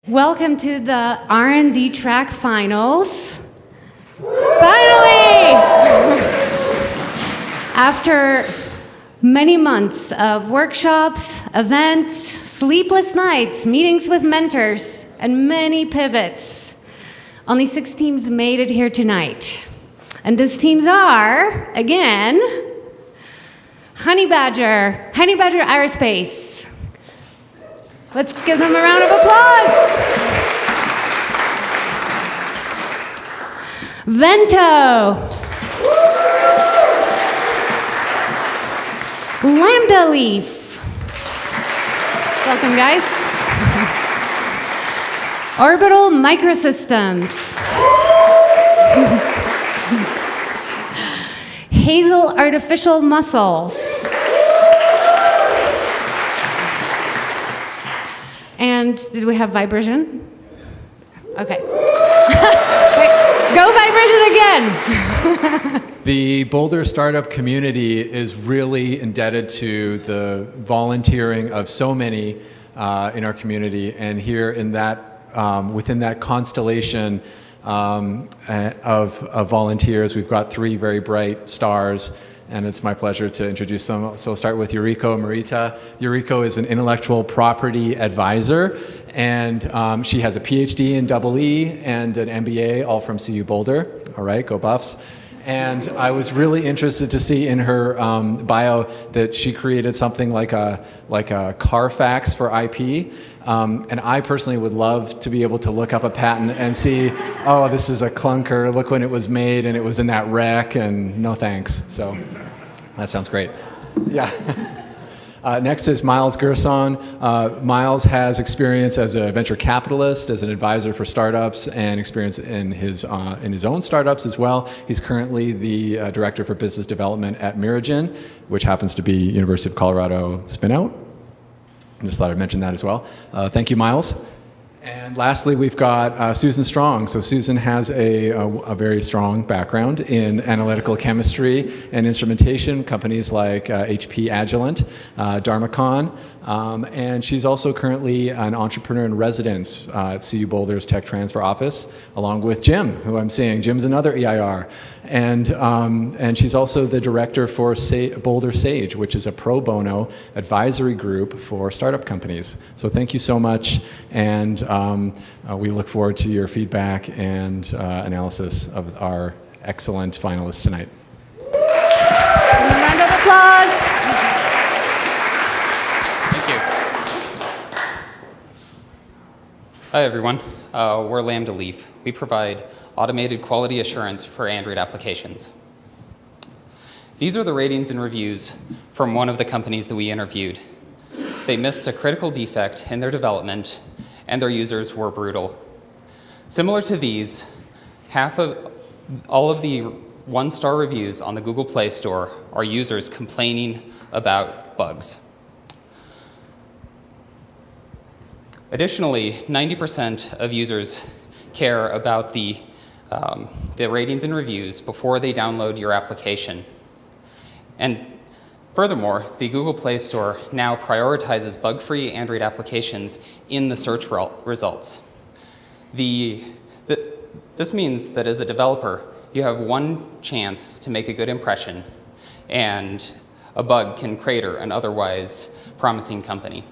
Welcome to the R&D track finals. Finally! After many months of workshops, events, sleepless nights, meetings with mentors, and many pivots, only 6 teams made it here tonight. And those teams are, again, Honey Badger Aerospace. Let's give them a round of applause. Vento. Lambda Leaf. Welcome, guys. Orbital Microsystems. Hazel Artificial Muscles. And did we have Vibration? Okay. Wait, go Vibration again. The Boulder startup community is really indebted to the volunteering of so many in our community, and here in that within that constellation of volunteers, we've got 3 very bright stars. And it's my pleasure to introduce them. So I'll start with Yuriko Morita. Yuriko is an intellectual property advisor, and she has a PhD in EE and an MBA, all from CU Boulder. All right, go Buffs. And I was really interested to see in her bio that she created something like a Carfax for IP. And I personally would love to be able to look up a patent and see, oh, this is a clunker, look when it was made and it was in that wreck, and no thanks. So that sounds great. Yeah. Next is Miles Gerson. Miles has experience as a venture capitalist, as an advisor for startups, and experience in his own startups as well. He's currently the director for business development at Miragen, which happens to be University of Colorado spinout. I just thought I'd mention that as well. Thank you, Miles. And lastly, we've got Susan Strong. So Susan has a very strong background in analytical chemistry and instrumentation, companies like HP Agilent, Dharmacon, and she's also currently an entrepreneur in residence at CU Boulder's Tech Transfer Office, along with Jim, who I'm seeing. Jim's another EIR. And she's also the director for Boulder Sage, which is a pro bono advisory group for startup companies. So thank you so much, and we look forward to your feedback and analysis of our excellent finalists tonight. A round of applause. Thank you. Hi, everyone. We're Lambda Leaf. We provide automated quality assurance for Android applications. These are the ratings and reviews from one of the companies that we interviewed. They missed a critical defect in their development, and their users were brutal. Similar to these, half of all of the 1-star reviews on the Google Play Store are users complaining about bugs. Additionally, 90% of users care about the ratings and reviews before they download your application. And furthermore, the Google Play Store now prioritizes bug-free Android applications in the search results. This means that as a developer, you have one chance to make a good impression, and a bug can crater an otherwise promising company.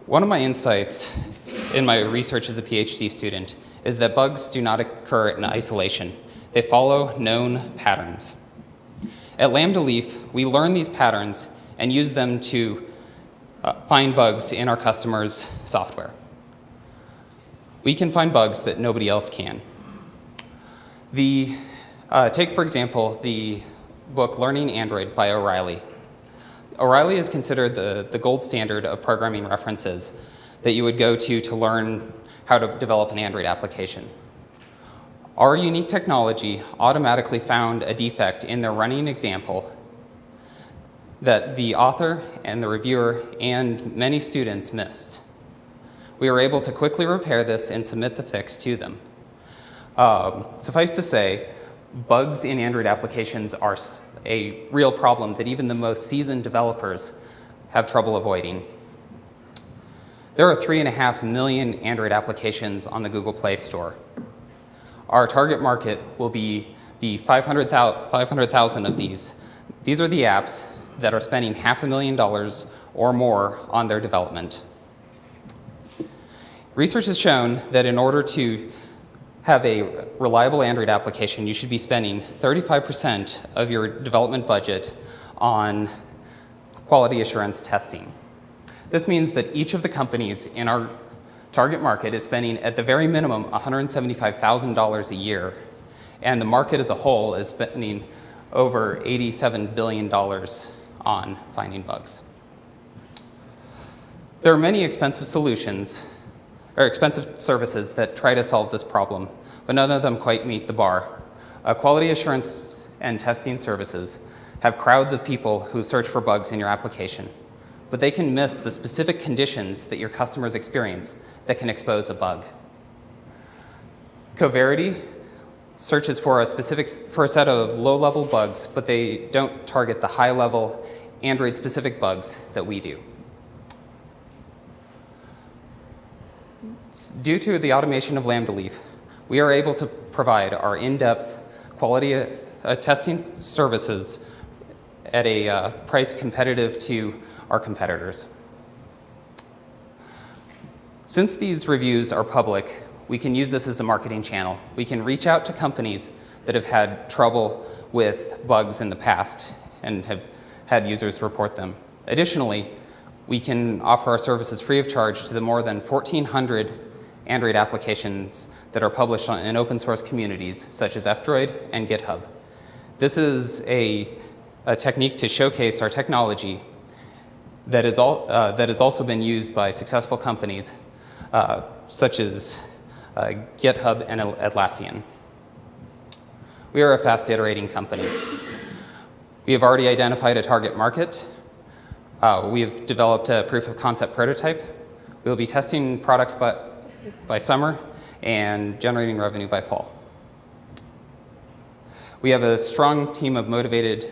One of my insights in my research as a PhD student is that bugs do not occur in isolation. They follow known patterns. At Lambda Leaf, we learn these patterns and use them to find bugs in our customers' software. We can find bugs that nobody else can. Take, for example, the book Learning Android by O'Reilly. O'Reilly is considered the gold standard of programming references that you would go to learn how to develop an Android application. Our unique technology automatically found a defect in their running example that the author and the reviewer and many students missed. We were able to quickly repair this and submit the fix to them. Suffice to say, bugs in Android applications are a real problem that even the most seasoned developers have trouble avoiding. There are 3.5 million Android applications on the Google Play Store. Our target market will be the 500,000 of these. These are the apps that are spending $500,000 or more on their development. Research has shown that in order to have a reliable Android application, you should be spending 35% of your development budget on quality assurance testing. This means that each of the companies in our target market is spending, at the very minimum, $175,000 a year, and the market as a whole is spending over $87 billion on finding bugs. There are many expensive solutions, or expensive services that try to solve this problem, but none of them quite meet the bar. Quality assurance and testing services have crowds of people who search for bugs in your application, but they can miss the specific conditions that your customers experience that can expose a bug. Coverity searches for a set of low-level bugs, but they don't target the high-level Android-specific bugs that we do. Due to the automation of Lambda Leaf, we are able to provide our in-depth quality testing services at a price competitive to our competitors. Since these reviews are public, we can use this as a marketing channel. We can reach out to companies that have had trouble with bugs in the past and have had users report them. Additionally, we can offer our services free of charge to the more than 1,400 Android applications that are published in open source communities such as F-Droid and GitHub. This is a technique to showcase our technology that has also been used by successful companies such as GitHub and Atlassian. We are a fast iterating company. We have already identified a target market. We have developed a proof of concept prototype. We will be testing products by summer and generating revenue by fall. We have a strong team of motivated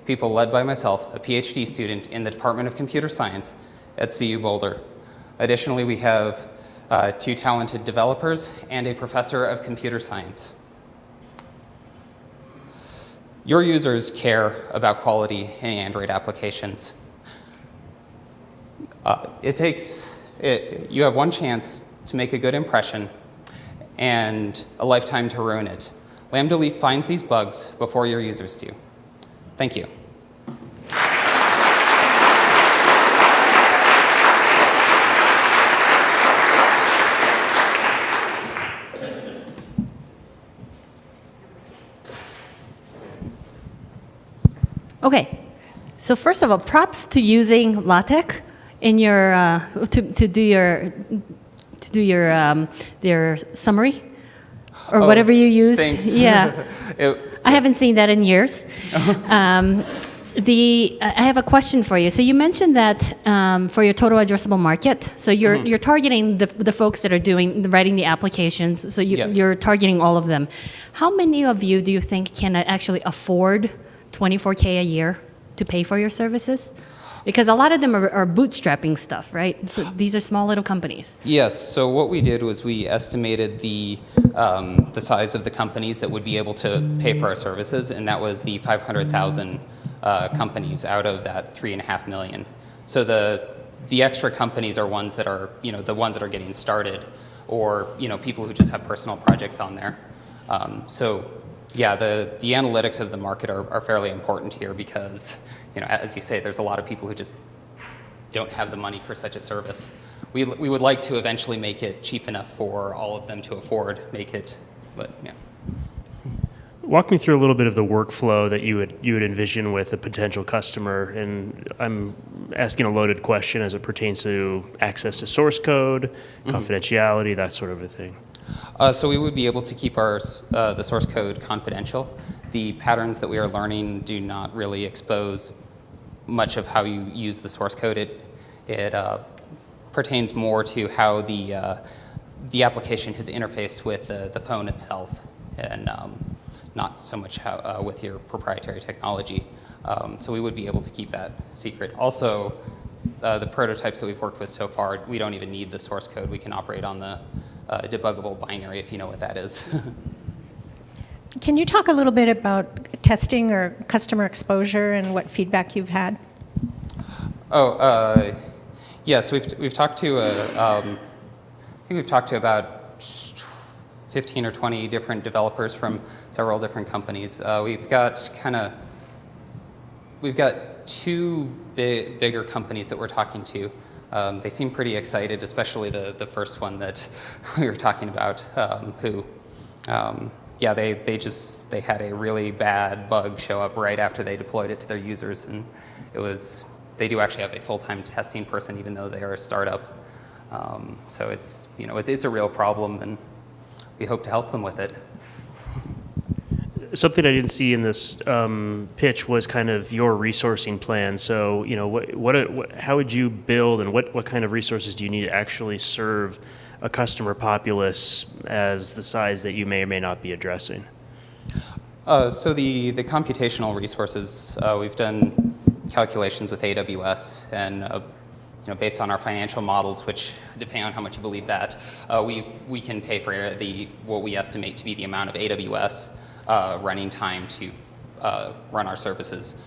people led by myself, a PhD student in the Department of Computer Science at CU Boulder. Additionally, we have 2 talented developers and a professor of computer science. Your users care about quality in Android applications. You have one chance to make a good impression and a lifetime to ruin it. Lambda Leaf finds these bugs before your users do. Thank you. Okay, so first of all, props to using LaTeX in your to do your summary or whatever you used. Thanks. Yeah, I haven't seen that in years. I have a question for you. So you mentioned that for your total addressable market, so you're targeting the folks that are writing the applications. So Yes. you're targeting all of them. How many of you do you think can actually afford $24K a year to pay for your services? Because a lot of them are bootstrapping stuff, right? So these are small little companies. Yes, so what we did was we estimated the size of the companies that would be able to pay for our services, and that was the 500,000 companies out of that 3.5 million. So the extra companies are ones that are, the ones that are getting started, or, people who just have personal projects on there. Yeah, the analytics of the market are fairly important here because, as you say, there's a lot of people who just don't have the money for such a service. We would like to eventually make it cheap enough for all of them to afford, but yeah. Walk me through a little bit of the workflow that you would envision with a potential customer, and I'm asking a loaded question as it pertains to access to source code, confidentiality, that sort of a thing. So we would be able to keep the source code confidential. The patterns that we are learning do not really expose much of how you use the source code. It pertains more to how the application has interfaced with the phone itself, and not so much how, with your proprietary technology. So we would be able to keep that secret. Also, the prototypes that we've worked with so far, we don't even need the source code. We can operate on the debuggable binary, if you know what that is. Can you talk a little bit about testing or customer exposure and what feedback you've had? Oh, yes, we've talked to, I think we've talked to about 15 or 20 different developers from several different companies. We've got two bigger companies that we're talking to. They seem pretty excited, especially the first one that we were talking about, yeah, they had a really bad bug show up right after they deployed it to their users, and they do actually have a full-time testing person, even though they are a startup. So it's a real problem, and we hope to help them with it. Something I didn't see in this pitch was kind of your resourcing plan. So, how would you build, and what kind of resources do you need to actually serve a customer populace as the size that you may or may not be addressing? So the computational resources, we've done calculations with AWS, and based on our financial models, which depending on how much you believe that, we can pay for what we estimate to be the amount of AWS running time to run our services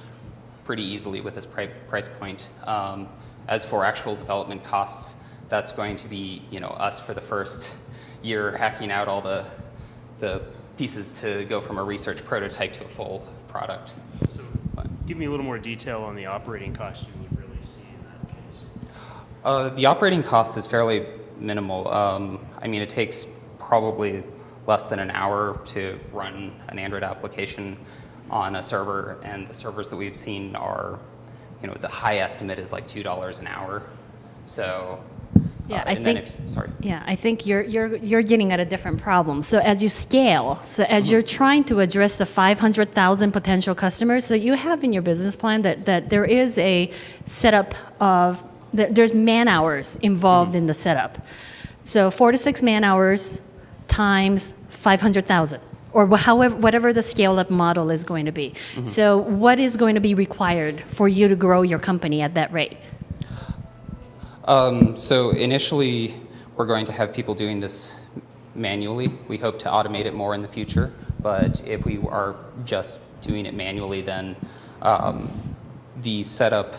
pretty easily with this price point. As for actual development costs, that's going to be us for the first year hacking out all the pieces to go from a research prototype to a full product. So give me a little more detail on the operating cost you would really see in that case. The operating cost is fairly minimal. I mean, it takes probably less than an hour to run an Android application on a server, and the servers that we've seen are, the high estimate is like $2 an hour. So, Yeah, sorry. Yeah, I think you're getting at a different problem. So as you scale, as you're trying to address the 500,000 potential customers, so you have in your business plan that there is a setup of there's man hours involved in the setup. So 4 to 6 man hours times 500,000, or whatever the scale-up model is going to be. So what is going to be required for you to grow your company at that rate? So initially, we're going to have people doing this manually. We hope to automate it more in the future, but if we are just doing it manually, then the setup,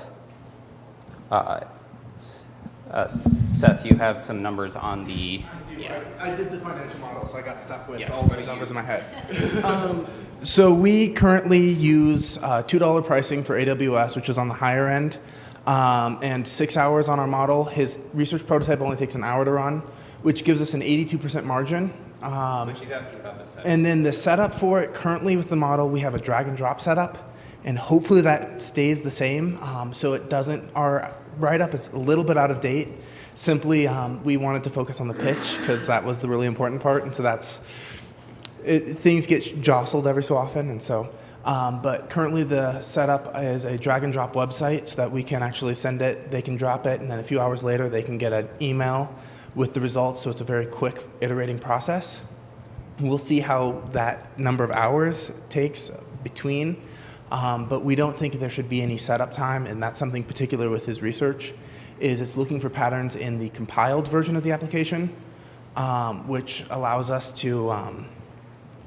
Seth, you have some numbers on the... Yeah. I did the financial model, so I got stuck with Yeah. all the numbers in my head. So we currently use $2 pricing for AWS, which is on the higher end, and 6 hours on our model. His research prototype only takes an hour to run, which gives us an 82% margin. But she's asking about the setup. And then the setup for it, currently with the model, we have a drag and drop setup, and hopefully that stays the same, so it doesn't, our write-up is a little bit out of date. Simply, we wanted to focus on the pitch because that was the really important part, and so things get jostled every so often, and so, but currently the setup is a drag and drop website so that we can actually send it, they can drop it, and then a few hours later they can get an email with the results, so it's a very quick iterating process. We'll see how that number of hours takes between, but we don't think there should be any setup time, and that's something particular with his research, is it's looking for patterns in the compiled version of the application, which allows us to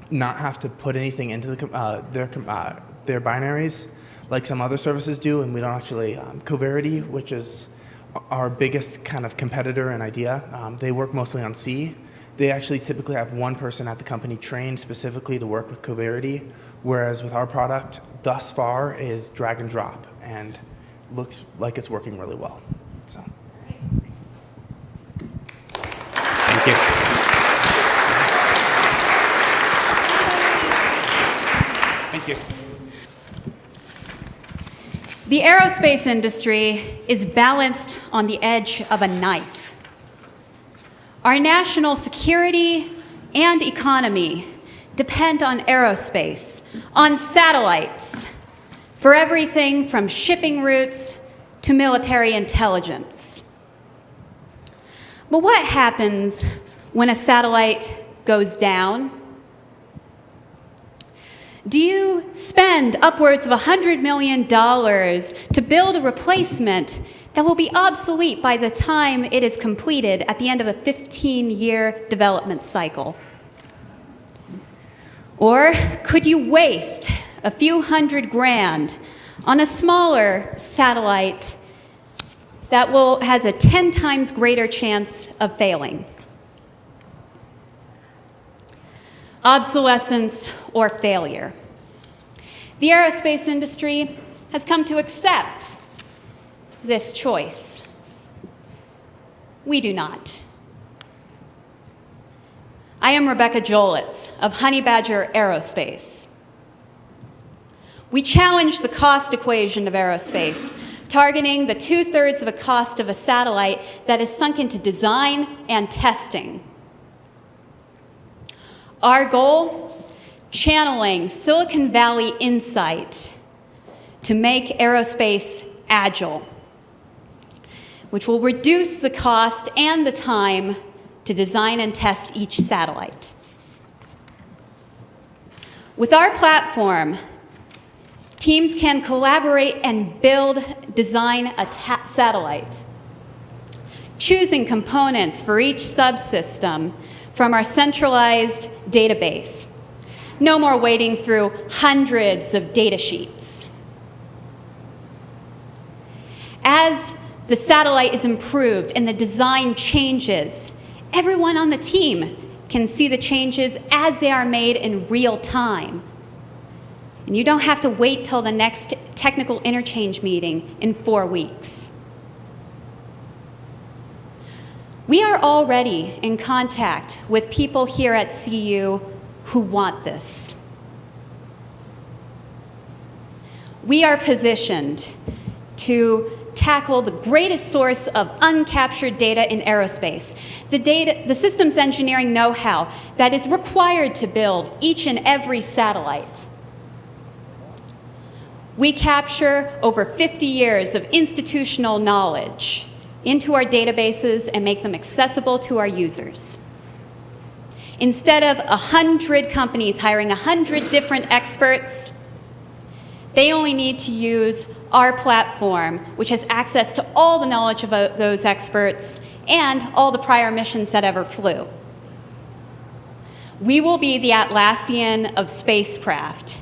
not have to put anything into their binaries like some other services do, and we don't actually, Coverity, which is our biggest kind of competitor and idea, they work mostly on C. They actually typically have one person at the company trained specifically to work with Coverity, whereas with our product, thus far, is drag and drop, and looks like it's working really well. So. Thank you. Thank you. The aerospace industry is balanced on the edge of a knife. Our national security and economy depend on aerospace, on satellites, for everything from shipping routes to military intelligence. But what happens when a satellite goes down? Do you spend upwards of $100 million to build a replacement that will be obsolete by the time it is completed at the end of a 15-year development cycle? Or could you waste a few $100,000 on a smaller satellite that has a 10 times greater chance of failing? Obsolescence or failure. The aerospace industry has come to accept this choice. We do not. I am Rebecca Jolitz of Honey Badger Aerospace. We challenge the cost equation of aerospace, targeting the 2/3 of the cost of a satellite that is sunk into design and testing. Our goal? Channeling Silicon Valley insight to make aerospace agile, which will reduce the cost and the time to design and test each satellite. With our platform, teams can collaborate and design a satellite, choosing components for each subsystem from our centralized database. No more wading through hundreds of data sheets. As the satellite is improved and the design changes, everyone on the team can see the changes as they are made in real time. And you don't have to wait till the next technical interchange meeting in 4 weeks. We are already in contact with people here at CU who want this. We are positioned to tackle the greatest source of uncaptured data in aerospace, the systems engineering know-how that is required to build each and every satellite. We capture over 50 years of institutional knowledge into our databases and make them accessible to our users. Instead of 100 companies hiring 100 different experts, they only need to use our platform, which has access to all the knowledge of those experts and all the prior missions that ever flew. We will be the Atlassian of spacecraft,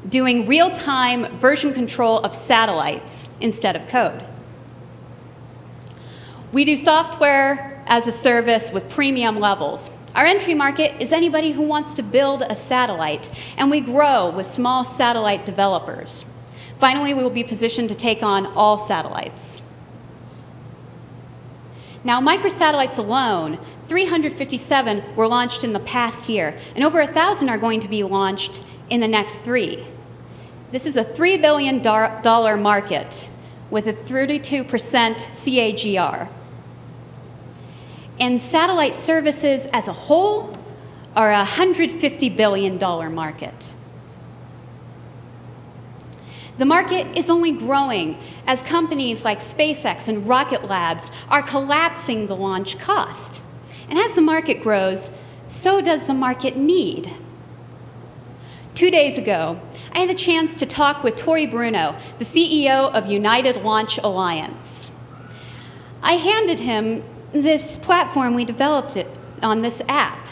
doing real-time version control of satellites instead of code. We do software as a service with premium levels. Our entry market is anybody who wants to build a satellite, and we grow with small satellite developers. Finally, we will be positioned to take on all satellites. Now, microsatellites alone, 357 were launched in the past year, and over 1,000 are going to be launched in the next 3. This is a $3 billion market with a 32% CAGR. And satellite services as a whole are a $150 billion market. The market is only growing as companies like SpaceX and Rocket Labs are collapsing the launch cost. And as the market grows, so does the market need. 2 days ago, I had the chance to talk with Tori Bruno, the CEO of United Launch Alliance. I handed him this platform we developed on this app,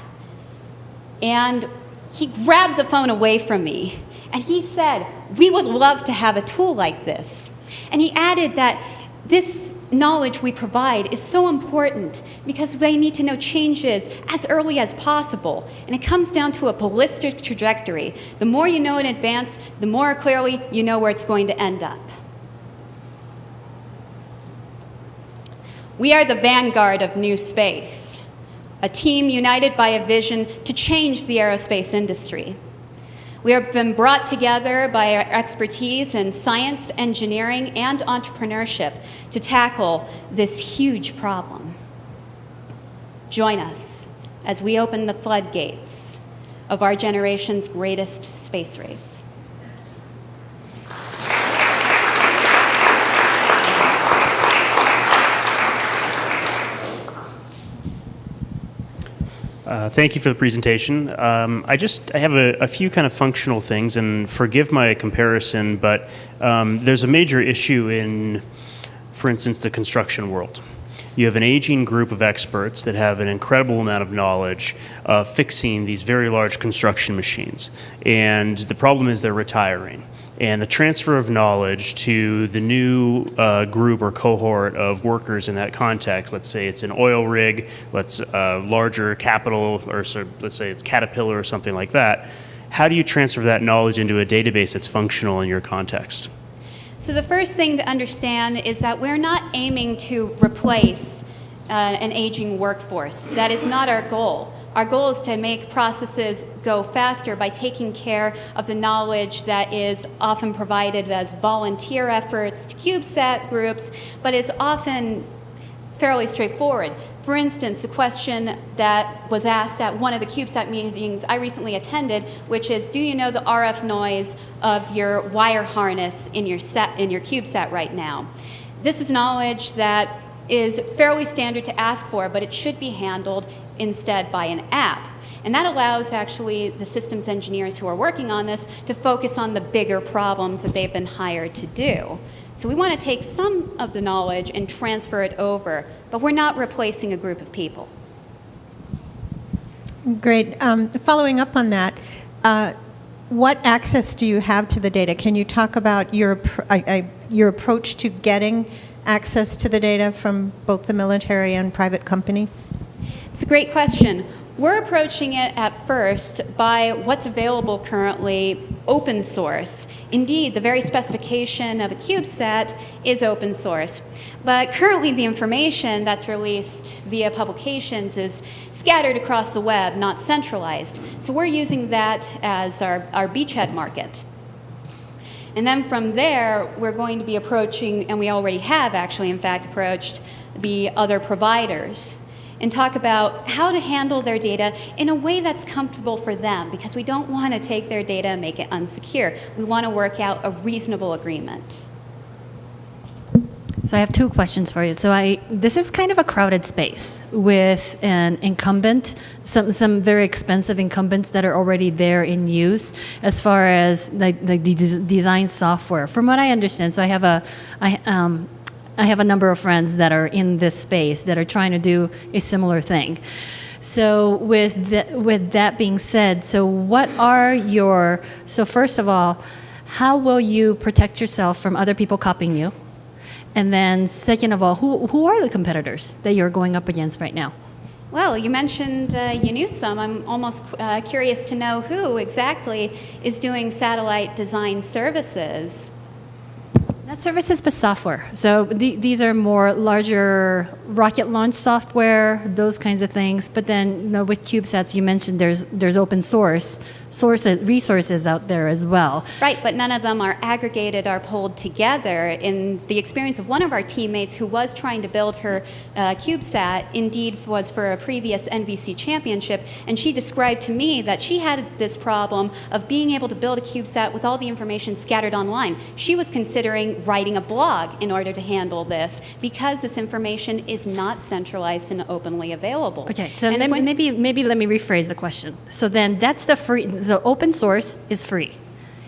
and he grabbed the phone away from me, and he said, "We would love to have a tool like this." And he added that this knowledge we provide is so important because they need to know changes as early as possible, and it comes down to a ballistic trajectory. The more you know in advance, the more clearly you know where it's going to end up. We are the vanguard of new space, a team united by a vision to change the aerospace industry. We have been brought together by our expertise in science, engineering, and entrepreneurship to tackle this huge problem. Join us as we open the floodgates of our generation's greatest space race. Thank you for the presentation. I have a few kind of functional things, and forgive my comparison, but there's a major issue in for instance, the construction world. You have an aging group of experts that have an incredible amount of knowledge fixing these very large construction machines. And the problem is they're retiring. And the transfer of knowledge to the new group or cohort of workers in that context, let's say it's an oil rig, larger capital, or so, let's say it's Caterpillar or something like that. How do you transfer that knowledge into a database that's functional in your context? So the first thing to understand is that we're not aiming to replace an aging workforce. That is not our goal. Our goal is to make processes go faster by taking care of the knowledge that is often provided as volunteer efforts to CubeSat groups, but is often fairly straightforward. For instance, the question that was asked at one of the CubeSat meetings I recently attended, which is, do you know the RF noise of your wire harness in your CubeSat right now? This is knowledge that is fairly standard to ask for, but it should be handled instead by an app. And that allows actually the systems engineers who are working on this to focus on the bigger problems that they've been hired to do. So we want to take some of the knowledge and transfer it over, but we're not replacing a group of people. Great. Following up on that, what access do you have to the data? Can you talk about your approach to getting access to the data from both the military and private companies? It's a great question. We're approaching it at first by what's available currently, open source. Indeed, the very specification of a CubeSat is open source. But currently the information that's released via publications is scattered across the web, not centralized. So we're using that as our beachhead market. And then from there, we're going to be approaching, and we already have actually, in fact, approached the other providers and talk about how to handle their data in a way that's comfortable for them, because we don't want to take their data and make it unsecure. We want to work out a reasonable agreement. So I have two questions for you. So this is kind of a crowded space with an incumbent, some very expensive incumbents that are already there in use as far as like the design software. From what I understand, so I have a number of friends that are in this space that are trying to do a similar thing. So with that being said, so first of all, how will you protect yourself from other people copying you? And then second of all, who are the competitors that you're going up against right now? Well, you mentioned you knew some. I'm almost curious to know who exactly is doing satellite design services. Not services, but software. So these are more larger rocket launch software, those kinds of things. But then with CubeSats, you mentioned there's open source resources out there as well. Right, but none of them are aggregated or pulled together. In the experience of one of our teammates who was trying to build her CubeSat, indeed was for a previous NVC championship, and she described to me that she had this problem of being able to build a CubeSat with all the information scattered online. She was considering writing a blog in order to handle this because this information is not centralized and openly available. Okay, so maybe let me rephrase the question. So then that's the free. So open source is free.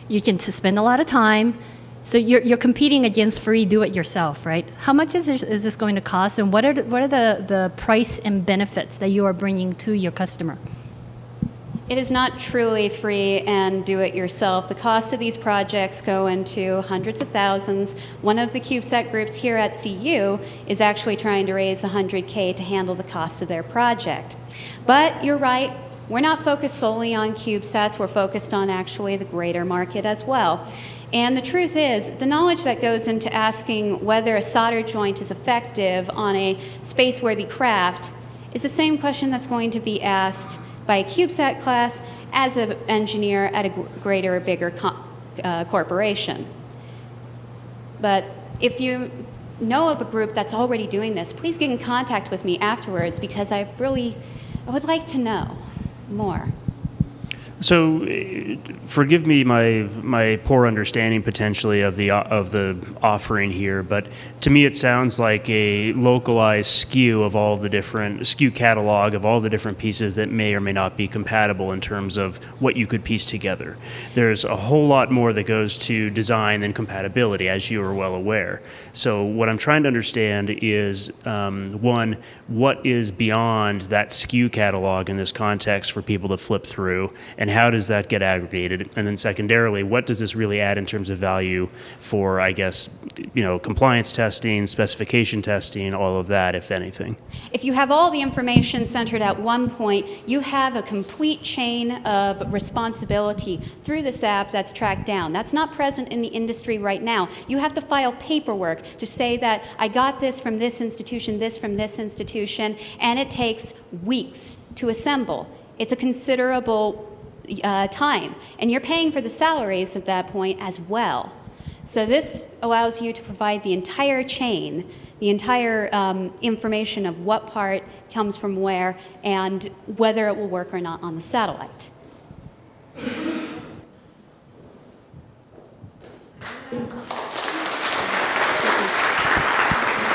You can spend a lot of time. So you're competing against free do-it-yourself, right? How much is this going to cost, and what are the price and benefits that you are bringing to your customer? It is not truly free and do-it-yourself. The cost of these projects go into hundreds of thousands. One of the CubeSat groups here at CU is actually trying to raise $100K to handle the cost of their project. But you're right, we're not focused solely on CubeSats. We're focused on actually the greater market as well. And the truth is, the knowledge that goes into asking whether a solder joint is effective on a space-worthy craft is the same question that's going to be asked by a CubeSat class as an engineer at a greater or bigger corporation. But if you know of a group that's already doing this, please get in contact with me afterwards, because I would like to know more. So, forgive me my poor understanding potentially of the offering here, but to me it sounds like a localized SKU of all the different SKU catalog of all the different pieces that may or may not be compatible in terms of what you could piece together. There's a whole lot more that goes to design than compatibility, as you are well aware. So, what I'm trying to understand is one, what is beyond that SKU catalog in this context for people to flip through, and how does that get aggregated? And then secondarily, what does this really add in terms of value for, I guess, compliance testing, specification testing, all of that, if anything? If you have all the information centered at one point, you have a complete chain of responsibility through this app that's tracked down. That's not present in the industry right now. You have to file paperwork to say that I got this from this institution, this from this institution, and it takes weeks to assemble. It's a considerable time, and you're paying for the salaries at that point as well. So this allows you to provide the entire chain, the entire information of what part comes from where and whether it will work or not on the satellite.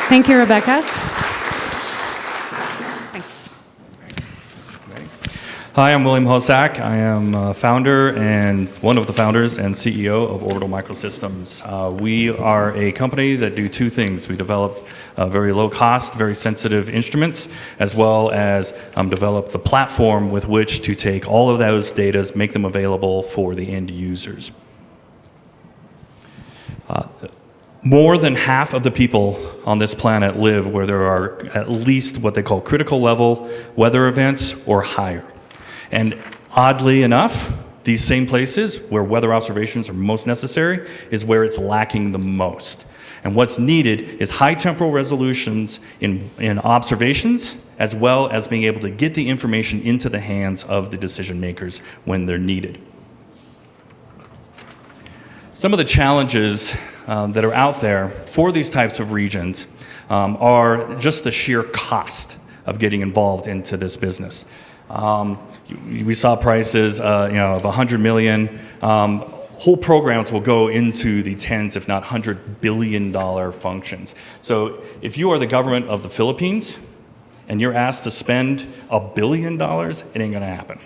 Thank you, Rebecca. Thanks. Hi, I'm William Hosak. I am founder and one of the founders and CEO of Orbital Microsystems. We are a company that do two things. We develop very low cost, very sensitive instruments, as well as develop the platform with which to take all of those data, make them available for the end users. More than half of the people on this planet live where there are at least what they call critical level weather events or higher. And oddly enough, these same places where weather observations are most necessary is where it's lacking the most. And what's needed is high temporal resolutions in observations, as well as being able to get the information into the hands of the decision makers when they're needed. Some of the challenges that are out there for these types of regions are just the sheer cost of getting involved into this business. We saw prices of $100 million. Whole programs will go into the tens, if not $100 billion functions. So if you are the government of the Philippines and you're asked to spend $1 billion, it ain't gonna happen.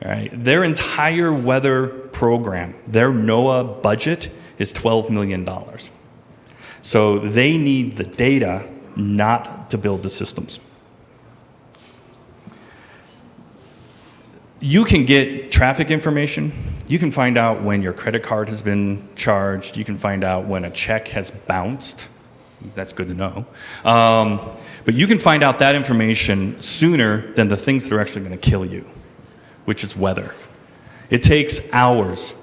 All right? Their entire weather program, their NOAA budget is $12 million. So they need the data, not to build the systems. You can get traffic information. You can find out when your credit card has been charged. You can find out when a check has bounced. That's good to know. But you can find out that information sooner than the things that are actually going to kill you, which is weather. It takes hours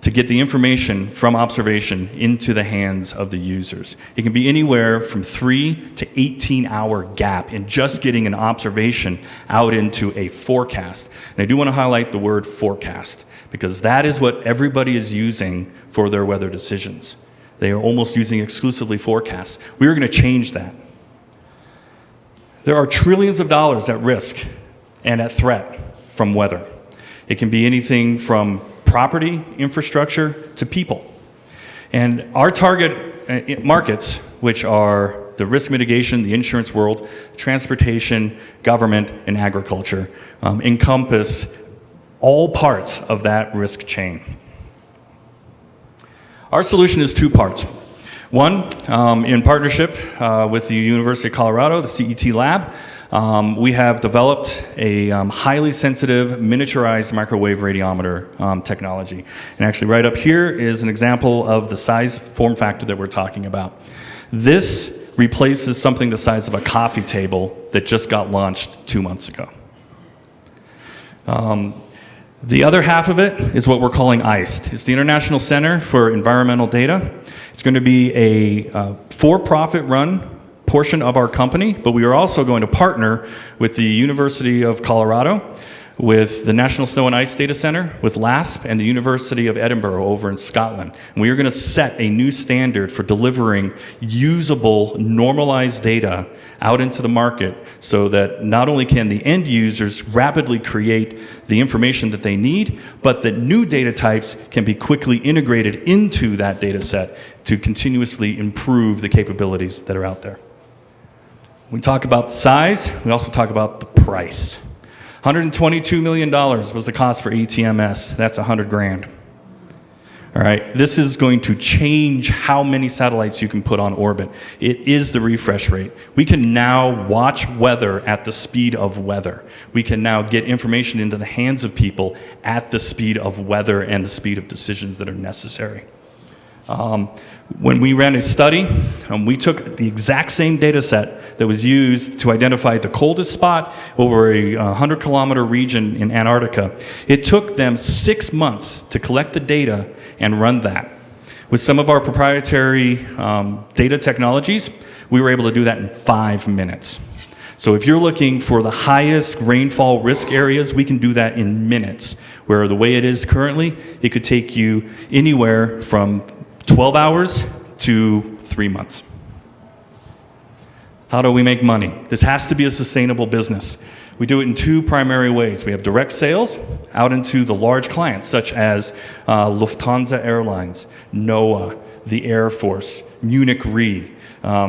to get the information from observation into the hands of the users. It can be anywhere from 3 to 18-hour gap in just getting an observation out into a forecast. And I do want to highlight the word forecast, because that is what everybody is using for their weather decisions. They are almost using exclusively forecasts. We are going to change that. There are trillions of dollars at risk and at threat from weather. It can be anything from property, infrastructure, to people. And our target markets, which are the risk mitigation, the insurance world, transportation, government, and agriculture, encompass all parts of that risk chain. Our solution is two parts. One, in partnership with the University of Colorado, the CET lab, we have developed a highly sensitive miniaturized microwave radiometer technology. And actually right up here is an example of the size form factor that we're talking about. This replaces something the size of a coffee table that just got launched 2 months ago. The other half of it is what we're calling ICED. It's the International Center for Environmental Data. It's going to be a for-profit run portion of our company, but we are also going to partner with the University of Colorado with the National Snow and Ice Data Center, with LASP, and the University of Edinburgh over in Scotland. And we are going to set a new standard for delivering usable, normalized data out into the market so that not only can the end users rapidly create the information that they need, but that new data types can be quickly integrated into that data set to continuously improve the capabilities that are out there. When we talk about size, we also talk about the price. $122 million was the cost for ATMS. That's 100 grand. All right, this is going to change how many satellites you can put on orbit. It is the refresh rate. We can now watch weather at the speed of weather. We can now get information into the hands of people at the speed of weather and the speed of decisions that are necessary. When we ran a study, we took the exact same data set that was used to identify the coldest spot over a 100-kilometer region in Antarctica. It took them 6 months to collect the data and run that. With some of our proprietary data technologies, we were able to do that in 5 minutes. So if you're looking for the highest rainfall risk areas, we can do that in minutes, where the way it is currently, it could take you anywhere from 12 hours to 3 months. How do we make money? This has to be a sustainable business. We do it in 2 primary ways. We have direct sales out into the large clients, such as Lufthansa Airlines, NOAA, the Air Force, Munich Re.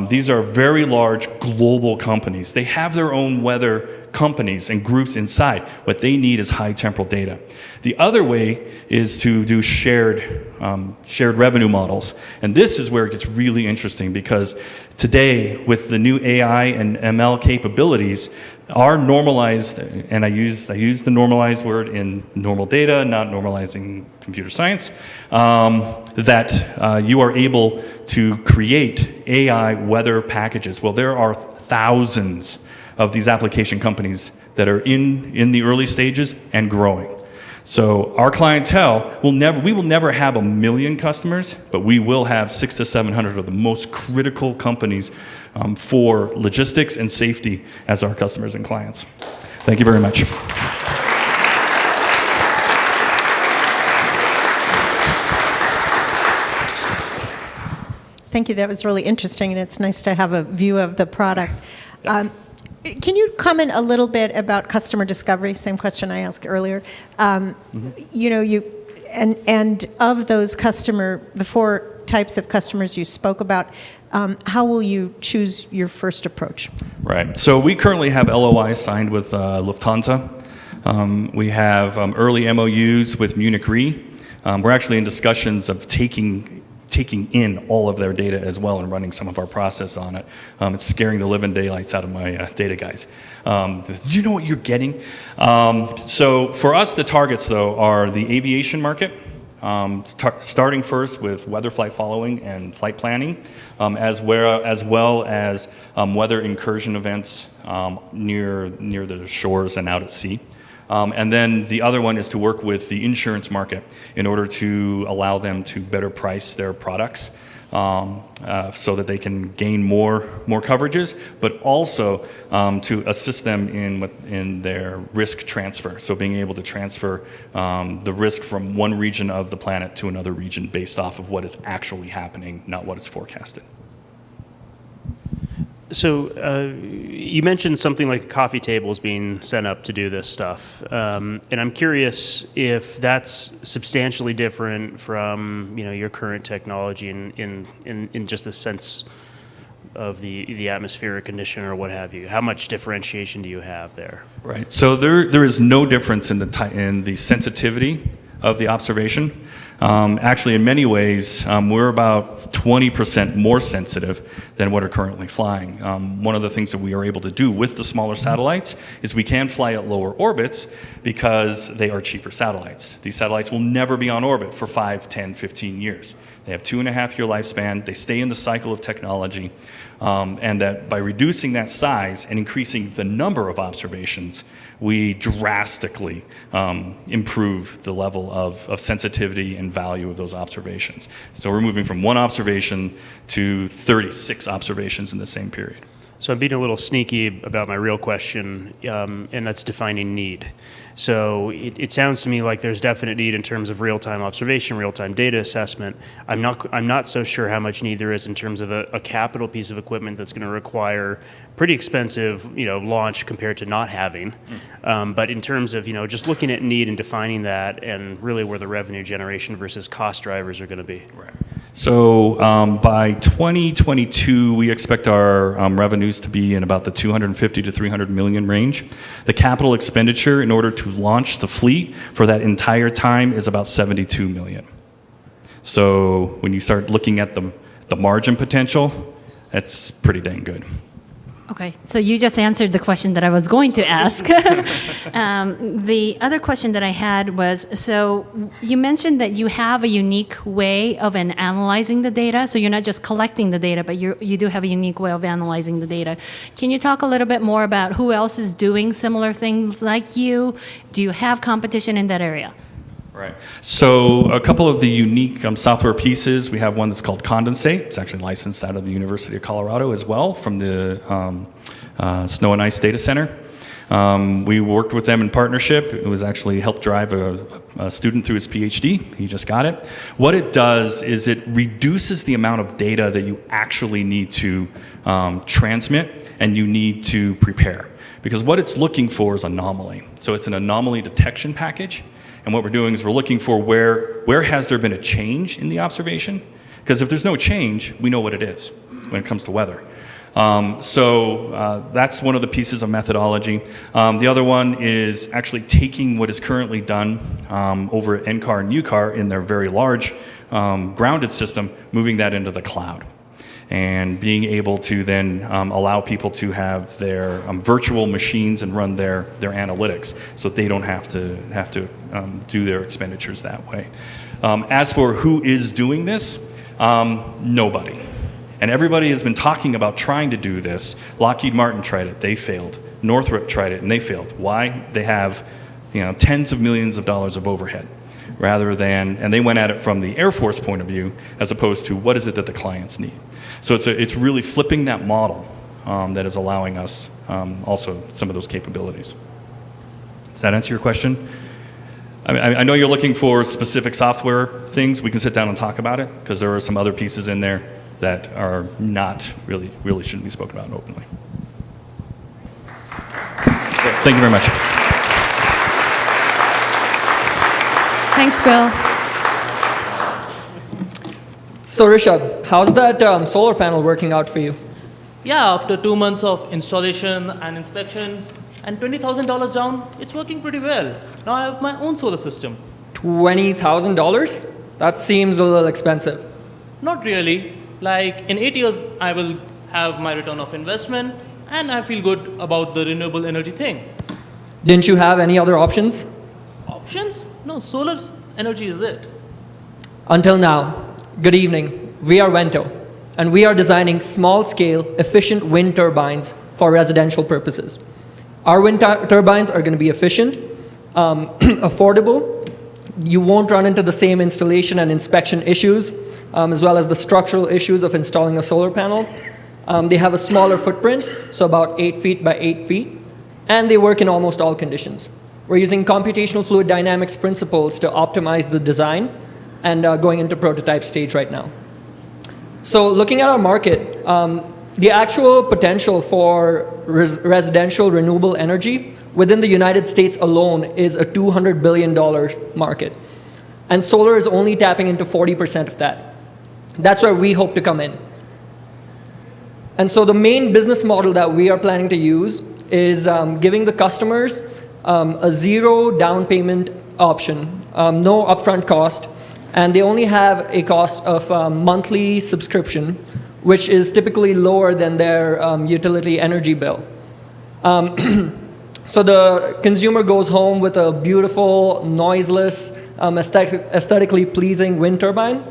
These are very large global companies. They have their own weather companies and groups inside. What they need is high temporal data. The other way is to do shared revenue models. And this is where it gets really interesting, because today, with the new AI and ML capabilities, our normalized, and I use the normalized word in normal data, not normalizing computer science, that you are able to create AI weather packages. Well, there are thousands of these application companies that are in the early stages and growing. So our clientele we will never have 1 million customers, but we will have 600 to 700 of the most critical companies for logistics and safety as our customers and clients. Thank you very much. Thank you. That was really interesting, and it's nice to have a view of the product. Can you comment a little bit about customer discovery? Same question I asked earlier. You know, and of those the 4 types of customers you spoke about, how will you choose your first approach? Right. So we currently have LOIs signed with Lufthansa. We have early MOUs with Munich Re. We're actually in discussions of taking in all of their data as well and running some of our process on it. It's scaring the living daylights out of my data guys. Do you know what you're getting? So for us, the targets, though, are the aviation market, starting first with weather flight following and flight planning, as well as weather incursion events near the shores and out at sea. And then the other one is to work with the insurance market in order to allow them to better price their products so that they can gain more coverages, but also to assist them in their risk transfer. So being able to transfer the risk from one region of the planet to another region based off of what is actually happening, not what is forecasted. So you mentioned something like a coffee table is being set up to do this stuff, and I'm curious if that's substantially different from your current technology in just the sense of the atmospheric condition or what have you. How much differentiation do you have there? Right. So there is no difference in the sensitivity of the observation. Actually, in many ways, we're about 20% more sensitive than what are currently flying. One of the things that we are able to do with the smaller satellites is we can fly at lower orbits because they are cheaper satellites. These satellites will never be on orbit for 5, 10, 15 years. They have 2.5-year lifespan. They stay in the cycle of technology. And that by reducing that size and increasing the number of observations, we drastically improve the level of sensitivity and value of those observations. So we're moving from 1 observation to 36 observations in the same period. So I'm being a little sneaky about my real question, and that's defining need. So it sounds to me like there's definite need in terms of real-time observation, real-time data assessment. I'm not so sure how much need there is in terms of a capital piece of equipment that's going to require pretty expensive, launch compared to not having. But in terms of just looking at need and defining that, and really where the revenue generation versus cost drivers are going to be. Right. So by 2022, we expect our revenues to be in about the 250 to 300 million range. The capital expenditure in order to launch the fleet for that entire time is about 72 million. So when you start looking at the margin potential, that's pretty dang good. Okay, so you just answered the question that I was going to ask. The other question that I had was, so you mentioned that you have a unique way of analyzing the data. So you're not just collecting the data, but you do have a unique way of analyzing the data. Can you talk a little bit more about who else is doing similar things like you? Do you have competition in that area? Right. So a couple of the unique software pieces, we have one that's called Condensate. It's actually licensed out of the University of Colorado as well from the Snow and Ice Data Center. We worked with them in partnership. It was actually helped drive a student through his PhD. He just got it. What it does is it reduces the amount of data that you actually need to transmit and you need to prepare. Because what it's looking for is anomaly. So it's an anomaly detection package. And what we're doing is we're looking for where has there been a change in the observation? Because if there's no change, we know what it is when it comes to weather. So that's one of the pieces of methodology. The other one is actually taking what is currently done over at NCAR and UCAR in their very large grounded system, moving that into the cloud. And being able to then allow people to have their virtual machines and run their analytics, so they don't have to do their expenditures that way. As for who is doing this, nobody. And everybody has been talking about trying to do this. Lockheed Martin tried it, they failed. Northrop tried it, and they failed. Why? They have tens of millions of dollars of overhead, rather than, and they went at it from the Air Force point of view, as opposed to what is it that the clients need. So it's really flipping that model that is allowing us also some of those capabilities. Does that answer your question? I know you're looking for specific software things. We can sit down and talk about it, because there are some other pieces in there that are not really shouldn't be spoken about openly. Thank you very much. Thanks, Bill. So Rishabh, how's that solar panel working out for you? Yeah, after 2 months of installation and inspection and $20,000 down, it's working pretty well. Now I have my own solar system. $20,000? That seems a little expensive. Not really. Like in 8 years, I will have my return of investment and I feel good about the renewable energy thing. Didn't you have any other options? Options? No, solar energy is it. Until now. Good evening. We are Vento, and we are designing small-scale, efficient wind turbines for residential purposes. Our wind turbines are going to be efficient, affordable. You won't run into the same installation and inspection issues, as well as the structural issues of installing a solar panel. They have a smaller footprint, so about 8 feet by 8 feet, and they work in almost all conditions. We're using computational fluid dynamics principles to optimize the design, and going into prototype stage right now. So looking at our market, the actual potential for residential renewable energy within the United States alone is a $200 billion market. And solar is only tapping into 40% of that. That's where we hope to come in. And so the main business model that we are planning to use is giving the customers a zero down payment option, no upfront cost, and they only have a cost of monthly subscription, which is typically lower than their utility energy bill. So the consumer goes home with a beautiful, noiseless, aesthetically pleasing wind turbine,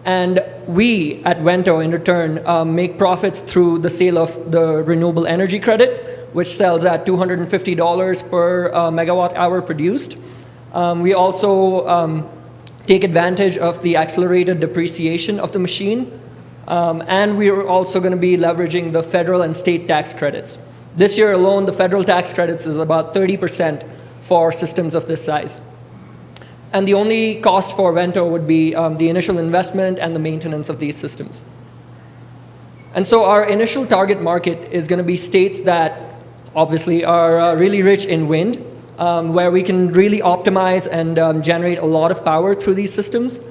and we at Vento, in return, make profits through the sale of the renewable energy credit, which sells at $250 per megawatt hour produced. We also take advantage of the accelerated depreciation of the machine, And we are also going to be leveraging the federal and state tax credits. This year alone, the federal tax credits is about 30% for systems of this size. And the only cost for Vento would be the initial investment and the maintenance of these systems. And so our initial target market is going to be states that obviously are really rich in wind, where we can really optimize and generate a lot of power through these systems,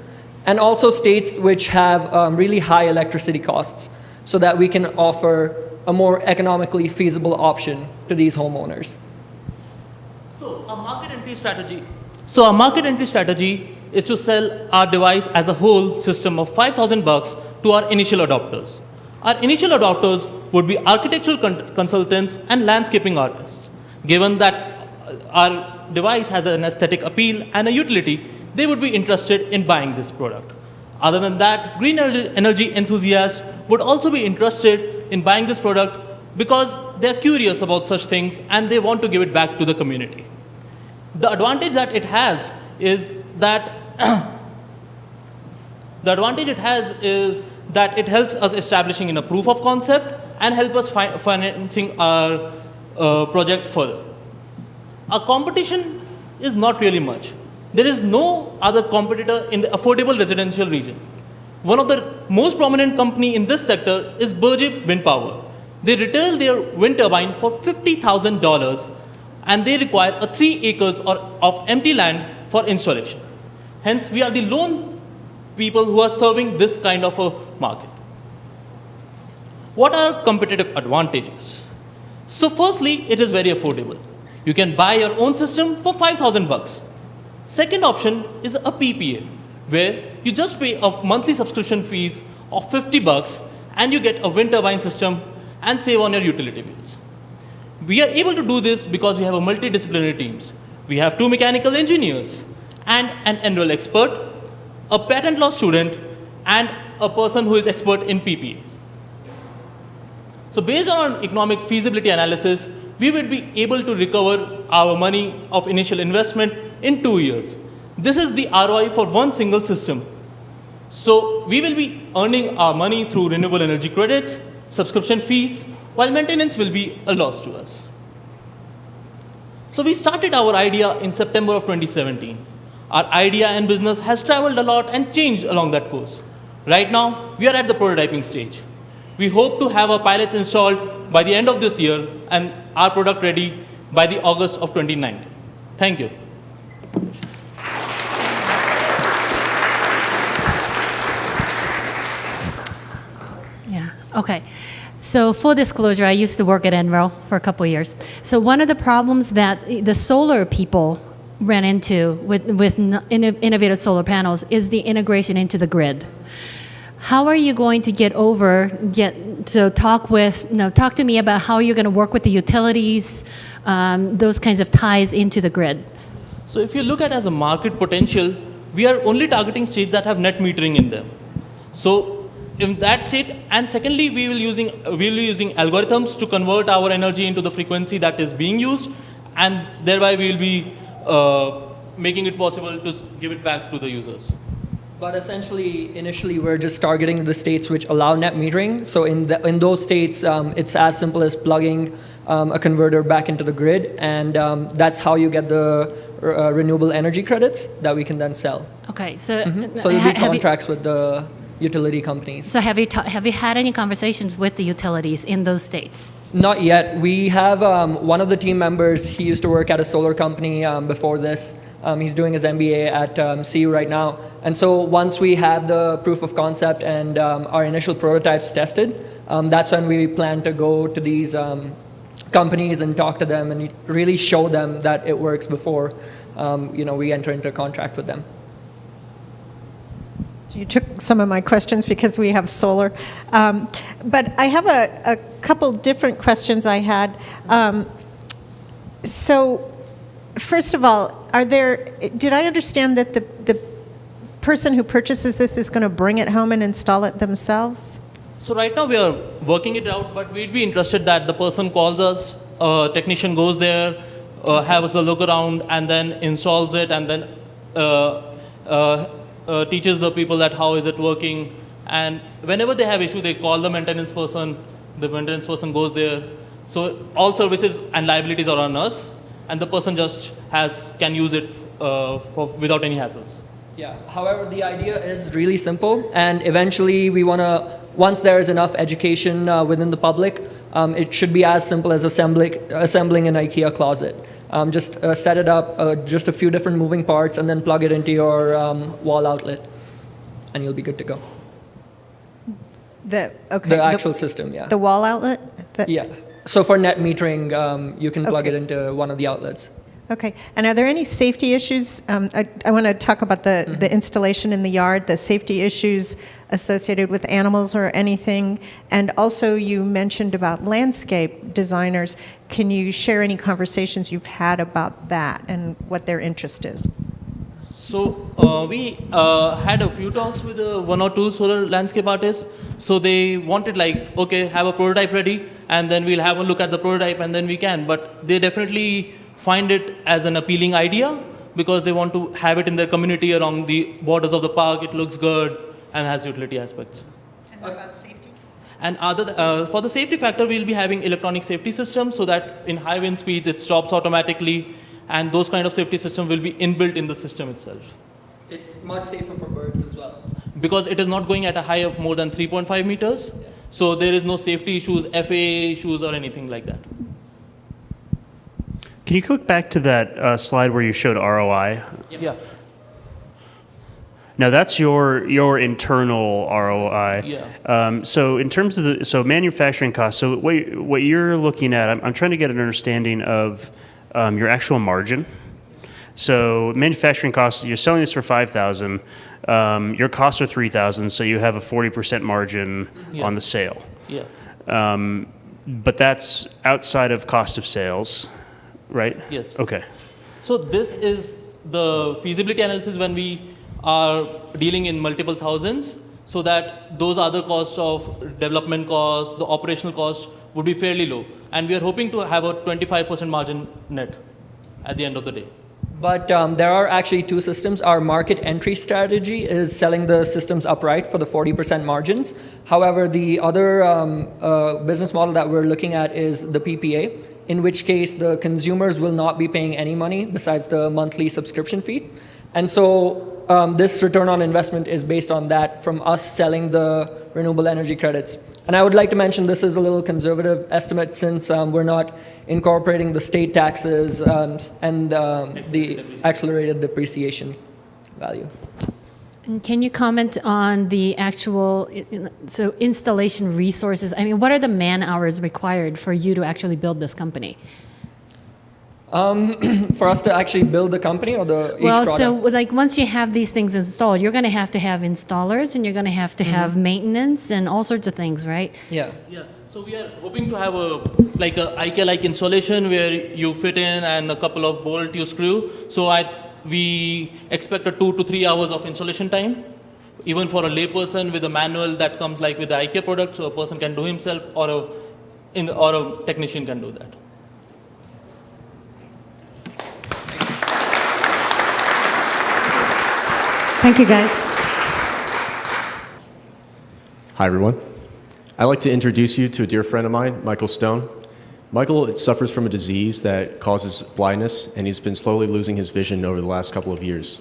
and also states which have really high electricity costs, so that we can offer a more economically feasible option to these homeowners. So our market entry strategy is to sell our device as a whole system of $5,000 to our initial adopters. Our initial adopters would be architectural consultants and landscaping artists. Given that our device has an aesthetic appeal and a utility, they would be interested in buying this product. Other than that, green energy enthusiasts would also be interested in buying this product because they're curious about such things and they want to give it back to the community. The advantage that it has is that it helps us establishing in a proof of concept and help us financing our project further. Our competition is not really much. There is no other competitor in the affordable residential region. One of the most prominent company in this sector is Boulder Wind Power. They retail their wind turbine for $50,000 and they require 3 acres of empty land for installation. Hence, we are the lone people who are serving this kind of a market. What are our competitive advantages? So firstly, it is very affordable. You can buy your own system for $5,000. Second option is a PPA, where you just pay a monthly subscription fees of $50 and you get a wind turbine system and save on your utility bills. We are able to do this because we have a multidisciplinary teams. We have 2 mechanical engineers and an enroll expert, a patent law student, and a person who is expert in PPAs. So based on economic feasibility analysis, we would be able to recover our money of initial investment in 2 years. This is the ROI for one single system. So we will be earning our money through renewable energy credits, subscription fees, while maintenance will be a loss to us. So we started our idea in September of 2017. Our idea and business has traveled a lot and changed along that course. Right now, we are at the prototyping stage. We hope to have our pilots installed by the end of this year and our product ready by the August of 2019. Thank you. Yeah, okay. So full disclosure, I used to work at NREL for a couple of years. So one of the problems that the solar people ran into with innovative solar panels is the integration into the grid. How are you going to talk to me about how you're going to work with the utilities, those kinds of ties into the grid? So if you look at as a market potential, we are only targeting states that have net metering in them. So in that state, and secondly, we will using algorithms to convert our energy into the frequency that is being used, and thereby we will be making it possible to give it back to the users. But essentially, initially, we're just targeting the states which allow net metering. So in those states, it's as simple as plugging a converter back into the grid, and that's how you get the renewable energy credits that we can then sell. Okay, so So there'll be contracts with the utility companies. So have you had any conversations with the utilities in those states? Not yet. We have one of the team members. He used to work at a solar company before this. He's doing his MBA at CU right now. And so once we have the proof of concept and our initial prototypes tested, that's when we plan to go to these companies and talk to them and really show them that it works before we enter into a contract with them. So you took some of my questions because we have solar. But I have a couple different questions I had. So first of all, did I understand that the person who purchases this is going to bring it home and install it themselves? So right now we are working it out, but we'd be interested that the person calls us, a technician goes there, has a look around, and then installs it, and then teaches the people that how is it working, And whenever they have issue, they call the maintenance person. The maintenance person goes there. So all services and liabilities are on us, and the person just can use it without any hassles. Yeah. However, the idea is really simple, and eventually we want to, once there is enough education within the public, it should be as simple as assembling an IKEA closet. Just set it up, just a few different moving parts, and then plug it into your wall outlet, and you'll be good to go. The Actual system, yeah. The wall outlet? Yeah. So for net metering, you can plug Okay. it into one of the outlets. Okay. And are there any safety issues? I want to talk about the installation in the yard, the safety issues associated with animals or anything. And also you mentioned about landscape designers. Can you share any conversations you've had about that and what their interest is? So we had a few talks with one or two solar landscape artists. So they wanted okay, have a prototype ready, and then we'll have a look at the prototype, and then we can. But they definitely find it as an appealing idea because they want to have it in their community along the borders of the park. It looks good and has utility aspects. And what about safety? And for the safety factor, we'll be having electronic safety systems so that in high wind speeds, it stops automatically. And those kind of safety systems will be inbuilt in the system itself. It's much safer for birds as well. Because it is not going at a high of more than 3.5 meters. Yeah. So there is no safety issues, FAA issues, or anything like that. Can you click back to that slide where you showed ROI? Yeah. Now that's your internal ROI. Yeah. So in terms of manufacturing costs, so what you're looking at, I'm trying to get an understanding of your actual margin. So manufacturing costs, you're selling this for $5,000. Your costs are $3,000, so you have a 40% margin on the sale. Yeah. But that's outside of cost of sales, right? Yes. Okay. So this is the feasibility analysis when we are dealing in multiple thousands, so that those other costs of development costs, the operational costs would be fairly low. And we are hoping to have a 25% margin net at the end of the day. But there are actually two systems. Our market entry strategy is selling the systems upright for the 40% margins. However, the other business model that we're looking at is the PPA, in which case the consumers will not be paying any money besides the monthly subscription fee. And so this return on investment is based on that from us selling the renewable energy credits. And I would like to mention this is a little conservative estimate since we're not incorporating the state taxes and the accelerated depreciation value. And can you comment on the actual installation resources? I mean, what are the man hours required for you to actually build this company? For us to actually build the company or each product? So once you have these things installed, you're going to have installers, and you're going to have maintenance and all sorts of things, right? Yeah. Yeah. So we are hoping to have a IKEA-like installation where you fit in and a couple of bolt you screw. So we expect a 2 to 3 hours of installation time, even for a layperson with a manual that comes with the IKEA product, so a person can do himself or a technician can do that. Thank you, guys. Hi, everyone. I'd like to introduce you to a dear friend of mine, Michael Stone. Michael suffers from a disease that causes blindness, and he's been slowly losing his vision over the last couple of years.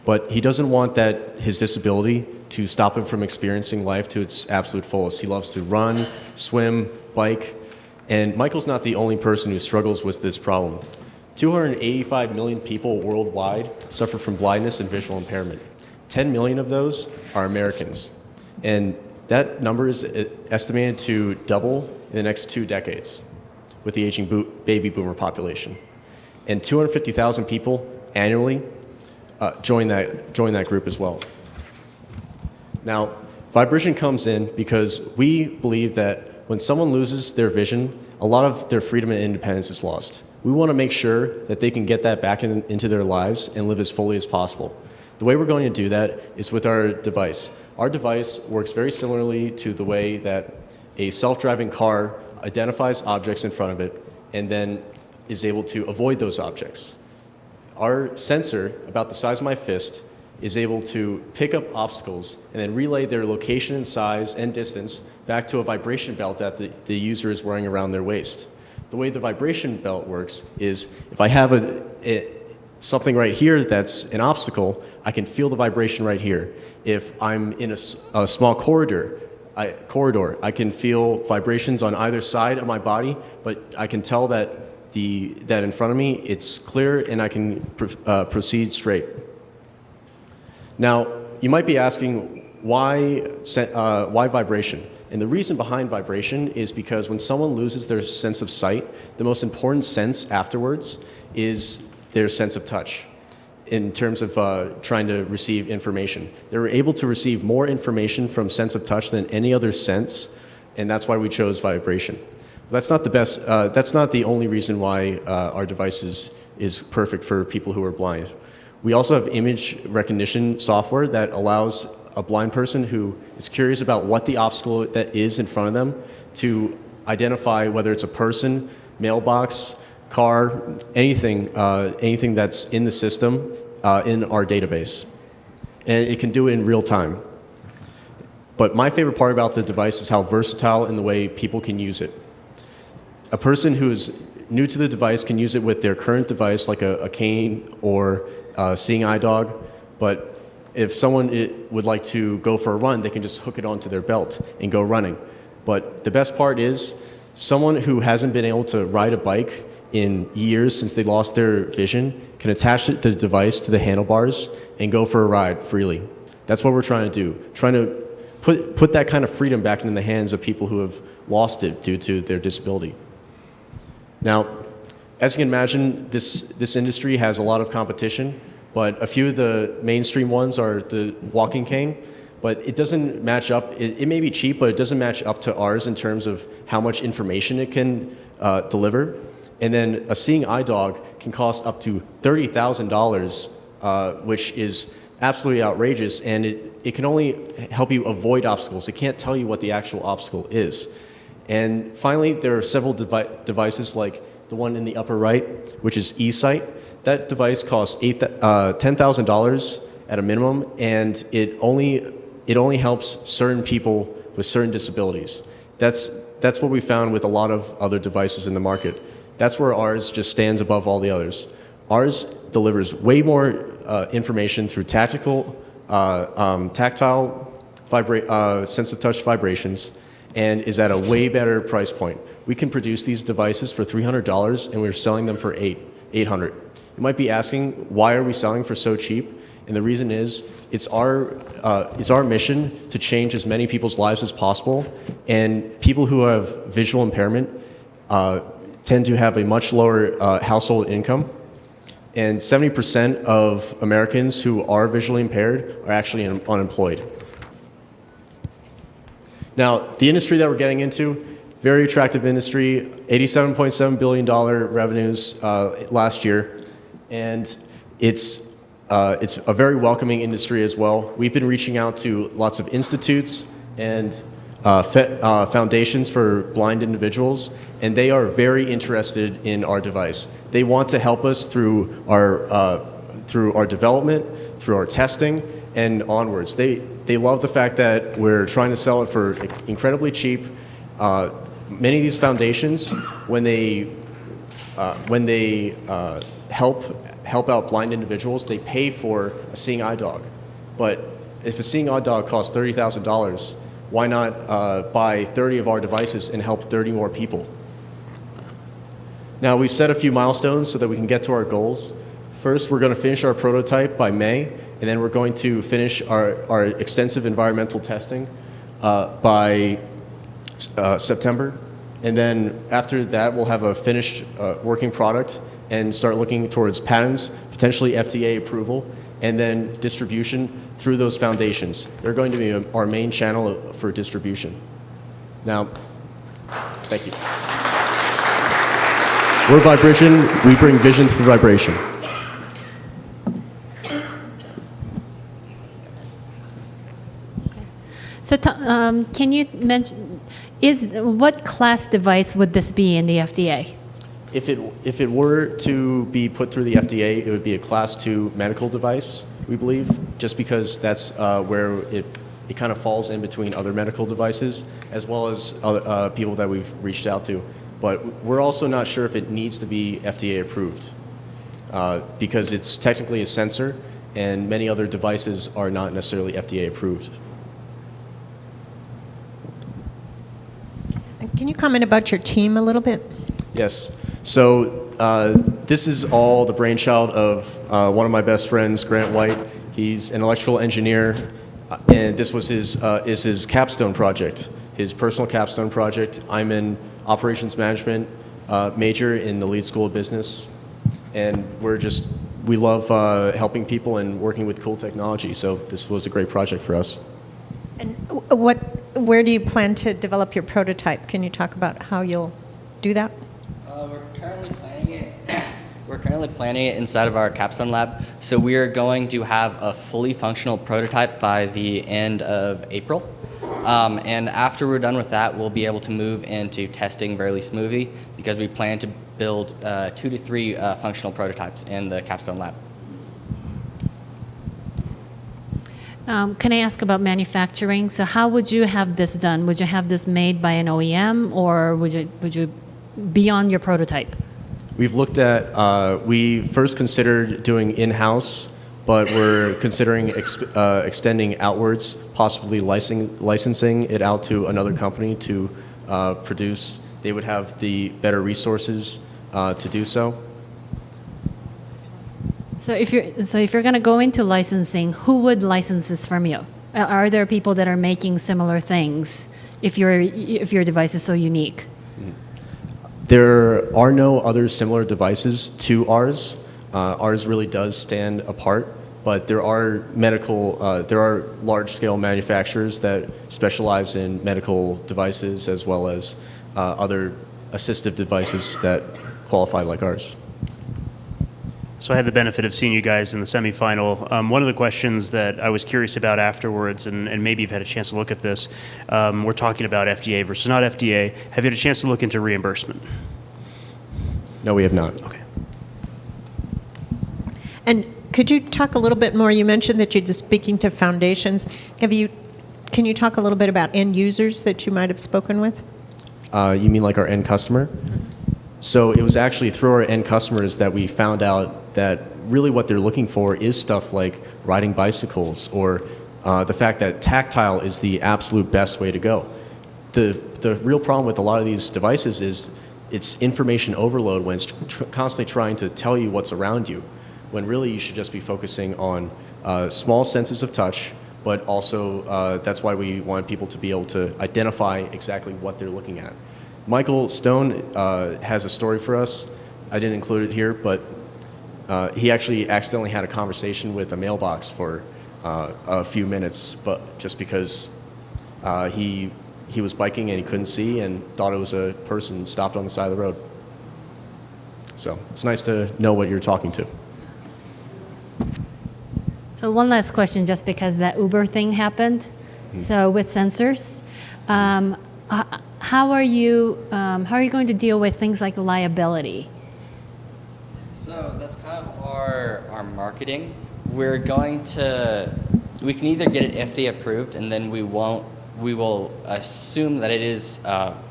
But he doesn't want his disability to stop him from experiencing life to its absolute fullest. He loves to run, swim, bike, and Michael's not the only person who struggles with this problem. 285 million people worldwide suffer from blindness and visual impairment. 10 million of those are Americans. And that number is estimated to double in the next 2 decades with the aging baby boomer population. And 250,000 people annually join that group as well. Now, Vibration comes in because we believe that when someone loses their vision, a lot of their freedom and independence is lost. We want to make sure that they can get that back into their lives and live as fully as possible. The way we're going to do that is with our device. Our device works very similarly to the way that a self-driving car identifies objects in front of it and then is able to avoid those objects. Our sensor, about the size of my fist, is able to pick up obstacles and then relay their location and size and distance back to a vibration belt that the user is wearing around their waist. The way the vibration belt works is if I have something right here that's an obstacle, I can feel the vibration right here. If I'm in a small corridor, I can feel vibrations on either side of my body, but I can tell that in front of me it's clear and I can proceed straight. Now, you might be asking why vibration? And the reason behind vibration is because when someone loses their sense of sight, the most important sense afterwards is their sense of touch in terms of trying to receive information. They're able to receive more information from sense of touch than any other sense, and that's why we chose vibration. That's not the best, that's not the only reason why our device is perfect for people who are blind. We also have image recognition software that allows a blind person who is curious about what the obstacle that is in front of them to identify whether it's a person, mailbox, car, anything that's in the system in our database. And it can do it in real time. But my favorite part about the device is how versatile in the way people can use it. A person who is new to the device can use it with their current device, like a cane or a seeing eye dog, but if someone would like to go for a run, they can just hook it onto their belt and go running. But the best part is, someone who hasn't been able to ride a bike in years since they lost their vision can attach the device to the handlebars and go for a ride freely. That's what we're trying to do, trying to put that kind of freedom back in the hands of people who have lost it due to their disability. Now, as you can imagine, this industry has a lot of competition, but a few of the mainstream ones are the walking cane, but it doesn't match up. It may be cheap, but it doesn't match up to ours in terms of how much information it can deliver. And then a seeing eye dog can cost up to $30,000, which is absolutely outrageous, and it can only help you avoid obstacles. It can't tell you what the actual obstacle is. And finally, there are several devices like the one in the upper right, which is eSight. That device costs $10,000 at a minimum, and it only helps certain people with certain disabilities. That's what we found with a lot of other devices in the market. That's where ours just stands above all the others. Ours delivers way more information through tactile sense of touch vibrations, and is at a way better price point. We can produce these devices for $300, and we're selling them for $800. You might be asking, why are we selling for so cheap? And the reason is, it's our mission to change as many people's lives as possible, and people who have visual impairment tend to have a much lower household income, and 70% of Americans who are visually impaired are actually unemployed. Now, the industry that we're getting into, very attractive industry, $87.7 billion revenues last year, and it's a very welcoming industry as well. We've been reaching out to lots of institutes and foundations for blind individuals, and they are very interested in our device. They want to help us through our development, through our testing, and onwards. They love the fact that we're trying to sell it for incredibly cheap. Many of these foundations, when they help out blind individuals, they pay for a seeing eye dog. But if a seeing eye dog costs $30,000, why not buy 30 of our devices and help 30 more people? Now, we've set a few milestones so that we can get to our goals. First, we're going to finish our prototype by May, and then we're going to finish our extensive environmental testing by September. And then after that, we'll have a finished working product and start looking towards patents, potentially FDA approval, and then distribution through those foundations. They're going to be our main channel for distribution. Now, thank you. We're Vibration. We bring vision through vibration. So can you mention, what class device would this be in the FDA? If it were to be put through the FDA, it would be a Class 2 medical device. we believe, just because that's where it kind of falls in between other medical devices, as well as other, people that we've reached out to. But we're also not sure if it needs to be FDA approved, because it's technically a sensor, and many other devices are not necessarily FDA approved. Can you comment about your team a little bit? Yes. So this is all the brainchild of one of my best friends, Grant White. He's an electrical engineer, and this was his capstone project, his personal capstone project. I'm an operations management major in the Leeds School of Business, and we love helping people and working with cool technology. So this was a great project for us. And where do you plan to develop your prototype? Can you talk about how you'll do that? We're currently planning it inside of our capstone lab. So we are going to have a fully functional prototype by the end of April. And after we're done with that, we'll be able to move into testing fairly smoothly, because we plan to build 2 to 3 functional prototypes in the capstone lab. Can I ask about manufacturing? So how would you have this done? Would you have this made by an OEM, or would you be on your prototype? We've looked at, we first considered doing in-house, but we're considering extending outwards, possibly licensing it out to another company to produce. They would have the better resources to do so. So if you're going to go into licensing, who would license this from you? Are there people that are making similar things if your device is so unique? There are no other similar devices to ours. Ours really does stand apart, but there are large-scale manufacturers that specialize in medical devices, as well as other assistive devices that qualify like ours. So I had the benefit of seeing you guys in the semifinal. One of the questions that I was curious about afterwards, and maybe you've had a chance to look at this, we're talking about FDA versus not FDA. Have you had a chance to look into reimbursement? No, we have not. Okay. And could you talk a little bit more? You mentioned that you're just speaking to foundations. Can you talk a little bit about end users that you might have spoken with? You mean like our end customer? So it was actually through our end customers that we found out that really what they're looking for is stuff like riding bicycles, or the fact that tactile is the absolute best way to go. The real problem with a lot of these devices is it's information overload when it's constantly trying to tell you what's around you, when really you should just be focusing on small senses of touch, but also that's why we want people to be able to identify exactly what they're looking at. Michael Stone has a story for us. I didn't include it here, but he actually accidentally had a conversation with a mailbox for a few minutes, but just because he was biking and he couldn't see and thought it was a person stopped on the side of the road. So it's nice to know what you're talking to. So one last question, just because that Uber thing happened. Mm-hmm. So with sensors, how are you going to deal with things like liability? So that's kind of our marketing. We can either get it FDA approved, and then we will assume that it is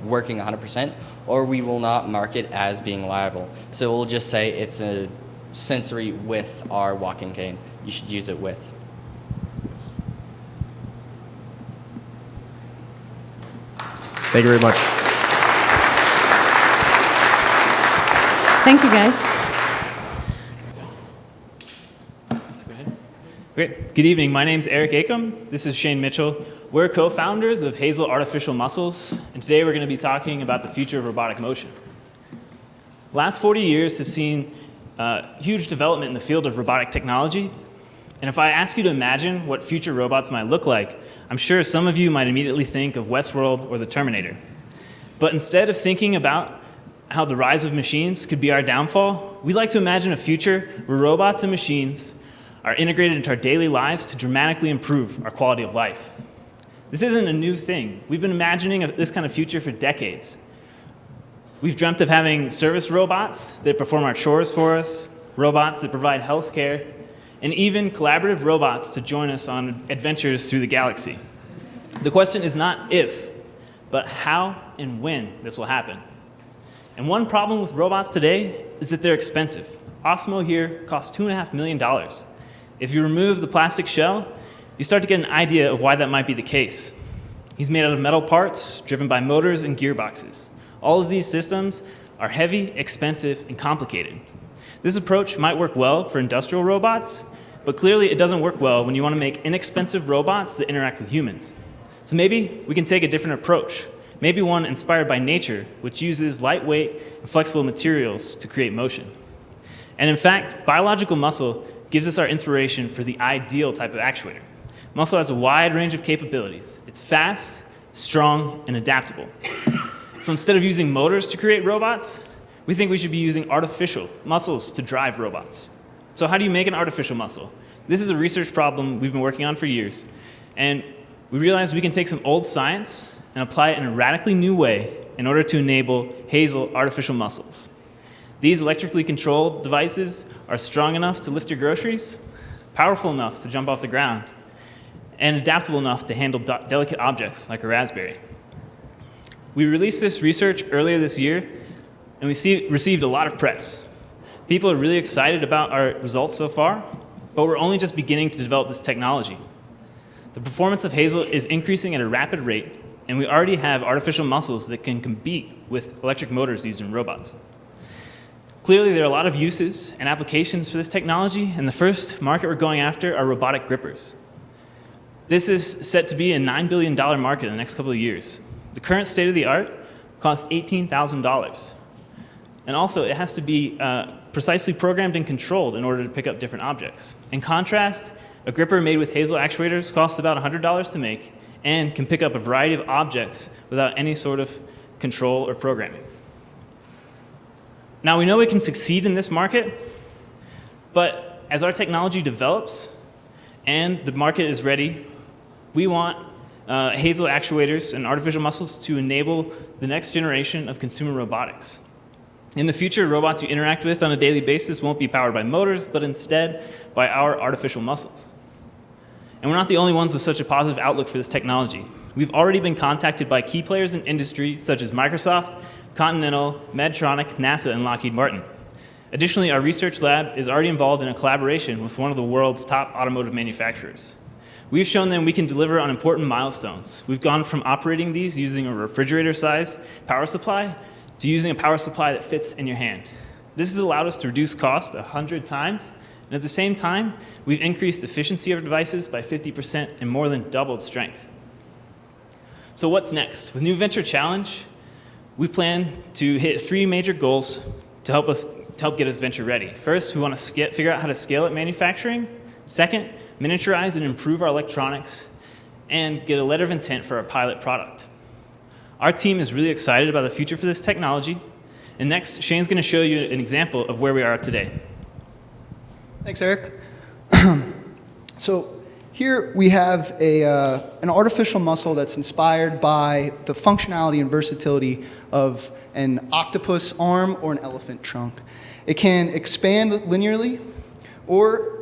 working 100%, or we will not market as being liable. So we'll just say it's a sensory with our walking cane. You should use it with. Thank you very much. Thank you, guys. Let's go ahead. Great. Good evening. My name's Eric Acom. This is Shane Mitchell. We're co-founders of Hazel Artificial Muscles, and today we're going to be talking about the future of robotic motion. The last 40 years have seen huge development in the field of robotic technology. And if I ask you to imagine what future robots might look like, I'm sure some of you might immediately think of Westworld or the Terminator. But instead of thinking about how the rise of machines could be our downfall, we like to imagine a future where robots and machines are integrated into our daily lives to dramatically improve our quality of life. This isn't a new thing. We've been imagining this kind of future for decades. We've dreamt of having service robots that perform our chores for us, robots that provide health care, and even collaborative robots to join us on adventures through the galaxy. The question is not if, but how and when this will happen. And one problem with robots today is that they're expensive. Osmo here costs $2.5 million. If you remove the plastic shell, you start to get an idea of why that might be the case. He's made out of metal parts driven by motors and gearboxes. All of these systems are heavy, expensive, and complicated. This approach might work well for industrial robots, but clearly it doesn't work well when you want to make inexpensive robots that interact with humans. So maybe we can take a different approach, maybe one inspired by nature, which uses lightweight and flexible materials to create motion. And in fact, biological muscle gives us our inspiration for the ideal type of actuator. Muscle has a wide range of capabilities. It's fast, strong, and adaptable. So instead of using motors to create robots, we think we should be using artificial muscles to drive robots. So how do you make an artificial muscle? This is a research problem we've been working on for years. And we realized we can take some old science and apply it in a radically new way in order to enable Hazel artificial muscles. These electrically controlled devices are strong enough to lift your groceries, powerful enough to jump off the ground, and adaptable enough to handle delicate objects like a raspberry. We released this research earlier this year, and we received a lot of press. People are really excited about our results so far, but we're only just beginning to develop this technology. The performance of Hazel is increasing at a rapid rate, and we already have artificial muscles that can compete with electric motors used in robots. Clearly, there are a lot of uses and applications for this technology, and the first market we're going after are robotic grippers. This is set to be a $9 billion market in the next couple of years. The current state of the art costs $18,000. And also, it has to be precisely programmed and controlled in order to pick up different objects. In contrast, a gripper made with Hazel actuators costs about $100 to make and can pick up a variety of objects without any sort of control or programming. Now, we know we can succeed in this market, but as our technology develops and the market is ready, we want Hazel actuators and artificial muscles to enable the next generation of consumer robotics. In the future, robots you interact with on a daily basis won't be powered by motors, but instead by our artificial muscles. And we're not the only ones with such a positive outlook for this technology. We've already been contacted by key players in industry such as Microsoft, Continental, Medtronic, NASA, and Lockheed Martin. Additionally, our research lab is already involved in a collaboration with one of the world's top automotive manufacturers. We've shown them we can deliver on important milestones. We've gone from operating these using a refrigerator-sized power supply to using a power supply that fits in your hand. This has allowed us to reduce cost 100 times, and at the same time, we've increased efficiency of our devices by 50% and more than doubled strength. So what's next? With New Venture Challenge, we plan to hit 3 major goals to help get us venture ready. First, we want to figure out how to scale up manufacturing. Second, miniaturize and improve our electronics, and get a letter of intent for our pilot product. Our team is really excited about the future for this technology. And next, Shane's going to show you an example of where we are today. Thanks, Eric. So here we have an artificial muscle that's inspired by the functionality and versatility of an octopus arm or an elephant trunk. It can expand linearly or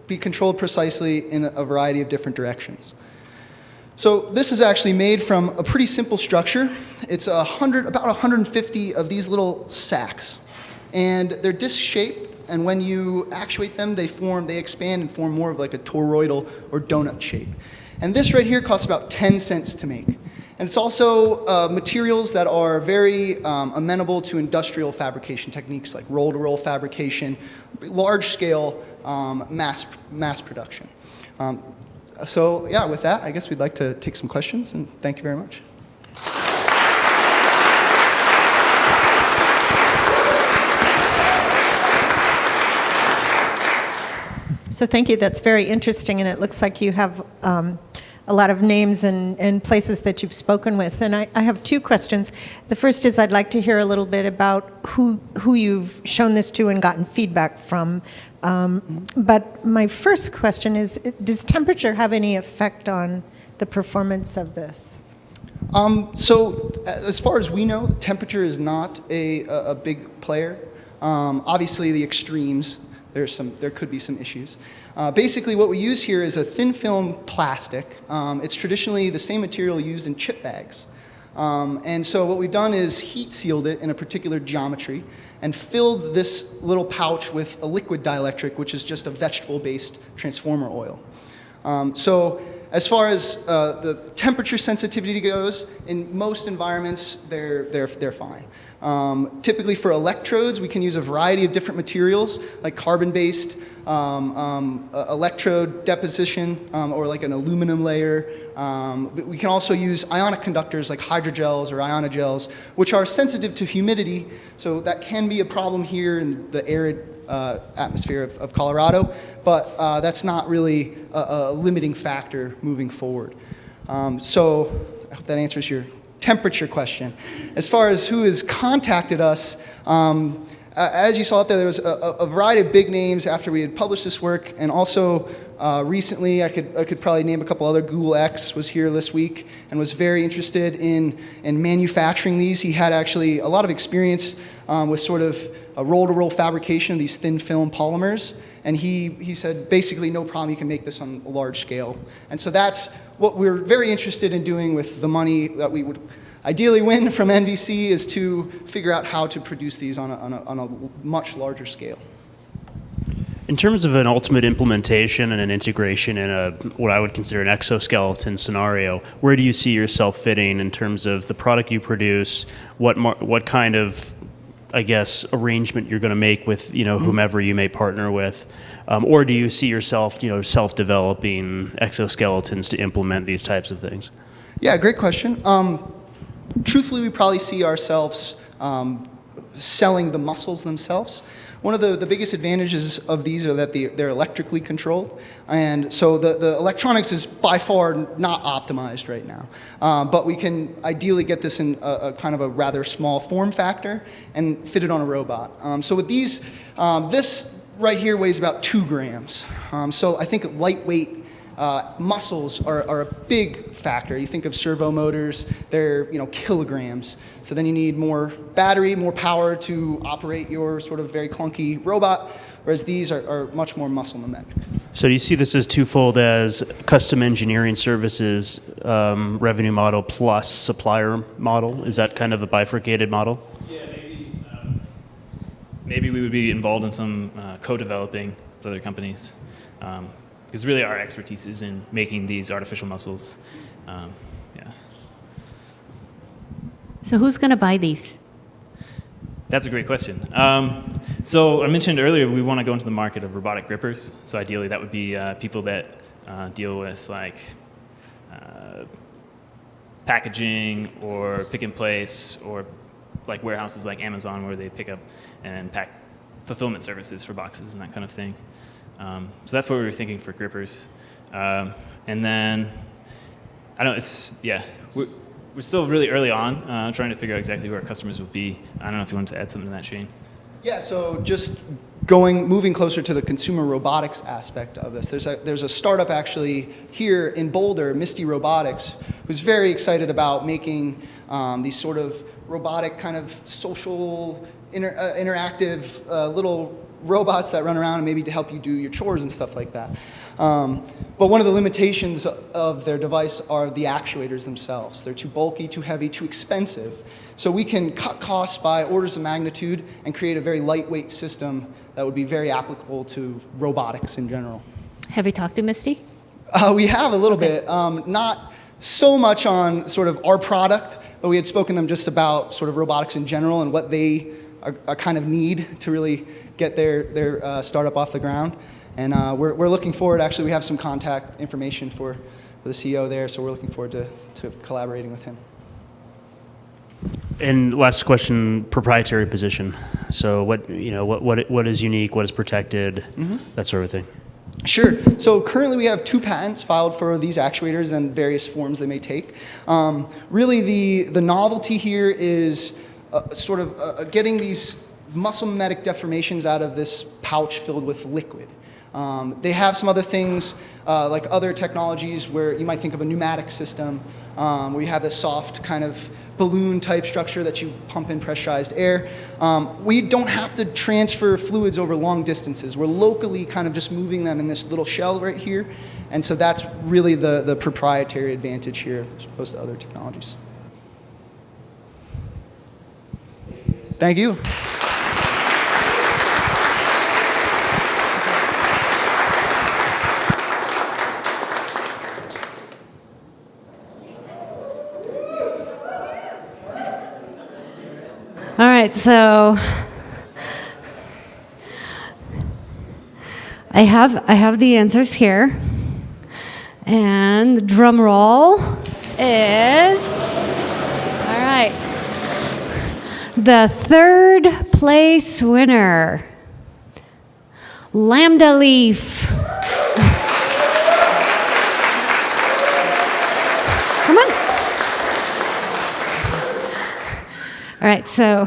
be controlled precisely in a variety of different directions. So this is actually made from a pretty simple structure. It's about 150 of these little sacks. And they're disc-shaped, and when you actuate them, they expand and form more of like a toroidal or donut shape. And this right here costs about 10 cents to make. And it's also materials that are very amenable to industrial fabrication techniques like roll-to-roll fabrication, large-scale mass production. So yeah, with that, I guess we'd like to take some questions, and thank you very much. So thank you. That's very interesting, and it looks like you have a lot of names and places that you've spoken with. And I have 2 questions. The first is I'd like to hear a little bit about who you've shown this to and gotten feedback from. But my first question is, does temperature have any effect on the performance of this? So as far as we know, temperature is not a big player. Obviously, the extremes, there could be some issues. Basically, what we use here is a thin film plastic. It's traditionally the same material used in chip bags. And so what we've done is heat sealed it in a particular geometry and filled this little pouch with a liquid dielectric, which is just a vegetable-based transformer oil. So as far as the temperature sensitivity goes, in most environments, they're fine. Typically for electrodes, we can use a variety of different materials, like carbon-based electrode deposition, or like an aluminum layer. But we can also use ionic conductors like hydrogels or ionogels, which are sensitive to humidity, so that can be a problem here in the arid atmosphere of Colorado, but that's not really a limiting factor moving forward. So I hope that answers your temperature question. As far as who has contacted us, as you saw up there, there was a variety of big names after we had published this work, and also recently, I could probably name a couple other. Google X was here this week and was very interested in manufacturing these. He had actually a lot of experience with sort of a roll-to-roll fabrication of these thin film polymers, and he said basically no problem, you can make this on a large scale. And so that's what we're very interested in doing with the money that we would ideally win from NVC, is to figure out how to produce these on a much larger scale. In terms of an ultimate implementation and an integration in what I would consider an exoskeleton scenario, where do you see yourself fitting in terms of the product you produce, what kind of, I guess, arrangement you're going to make with whomever you may partner with, or do you see yourself self-developing exoskeletons to implement these types of things? Yeah, great question. Truthfully, we probably see ourselves selling the muscles themselves. One of the biggest advantages of these are that they're electrically controlled, and so the electronics is by far not optimized right now. But we can ideally get this in a kind of a rather small form factor and fit it on a robot. So with these, this right here weighs about 2 grams. So I think lightweight muscles are a big factor. You think of servo motors, they're kilograms. So then you need more battery, more power to operate your sort of very clunky robot, whereas these are much more muscle mimetic. So do you see this as twofold, as custom engineering services revenue model plus supplier model? Is that kind of a bifurcated model? Yeah, maybe we would be involved in some co-developing with other companies. Because really our expertise is in making these artificial muscles. Yeah. So who's going to buy these? That's a great question. So I mentioned earlier we want to go into the market of robotic grippers. So ideally that would be people that deal with like packaging or pick and place, or like warehouses like Amazon where they pick up and pack fulfillment services for boxes and that kind of thing. So that's what we were thinking for grippers. And then, I don't know, we're still really early on trying to figure out exactly who our customers will be. I don't know if you wanted to add something to that, Shane. Yeah, so just moving closer to the consumer robotics aspect of this, there's a startup actually here in Boulder, Misty Robotics, who's very excited about making these sort of robotic kind of social, interactive little robots that run around and maybe to help you do your chores and stuff like that. But one of the limitations of their device are the actuators themselves. They're too bulky, too heavy, too expensive. So we can cut costs by orders of magnitude and create a very lightweight system that would be very applicable to robotics in general. Have you talked to Misty? We have a little bit. Not so much on sort of our product, but we had spoken to them just about sort of robotics in general and what they are kind of need to really get their startup off the ground. And we're looking forward, actually we have some contact information for the CEO there, so we're looking forward to collaborating with him. And last question, proprietary position. So what is unique, what is protected, that sort of thing? Sure. So currently we have 2 patents filed for these actuators and various forms they may take. Really the novelty here is sort of getting these muscle mimetic deformations out of this pouch filled with liquid. They have some other things like other technologies where you might think of a pneumatic system, where you have this soft kind of balloon type structure that you pump in pressurized air. We don't have to transfer fluids over long distances. We're locally kind of just moving them in this little shell right here. And so that's really the proprietary advantage here as opposed to other technologies. Thank you. All right, so I have the answers here. And the drum roll is, all right, the third place winner, Lambda Leaf. Come on. All right, so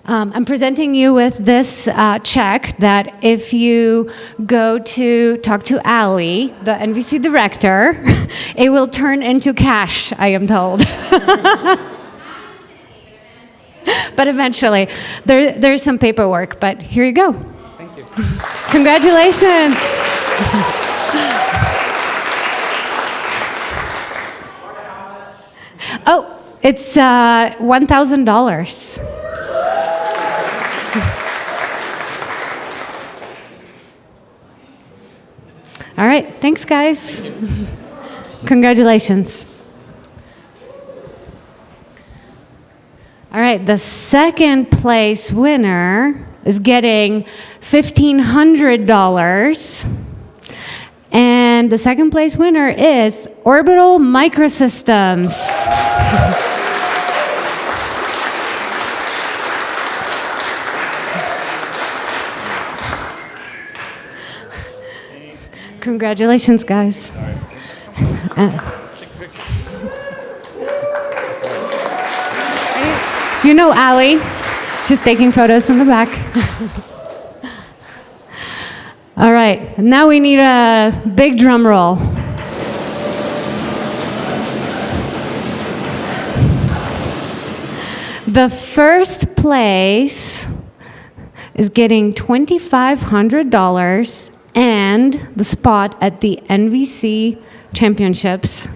I'm presenting you with this check that if you go to talk to Ali, the NVC director, it will turn into cash, I am told. But eventually, there's some paperwork, but here you go. Thank you. Congratulations. Oh, it's $1,000. All right, thanks, guys. Congratulations. All right, the second place winner is getting $1,500. And the second place winner is Orbital Microsystems. Congratulations, guys. You know Allie. She's taking photos in the back. All right, now we need a big drum roll. The first place is getting $2,500 and the spot at the NVC Championships.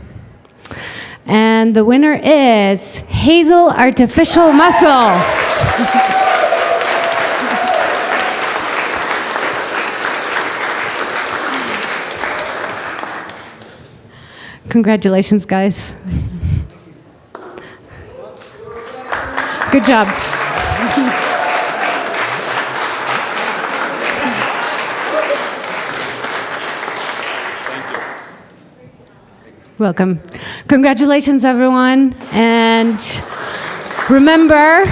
And the winner is Hazel Artificial Muscle. Congratulations, guys. Good job. Welcome. Congratulations, everyone. And remember,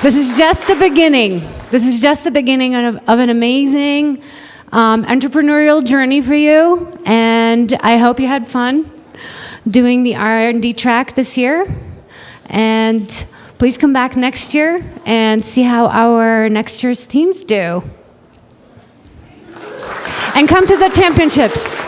this is just the beginning. This is just the beginning of an amazing entrepreneurial journey for you. And I hope you had fun doing the R&D track this year. And please come back next year and see how our next year's teams do. And come to the championships.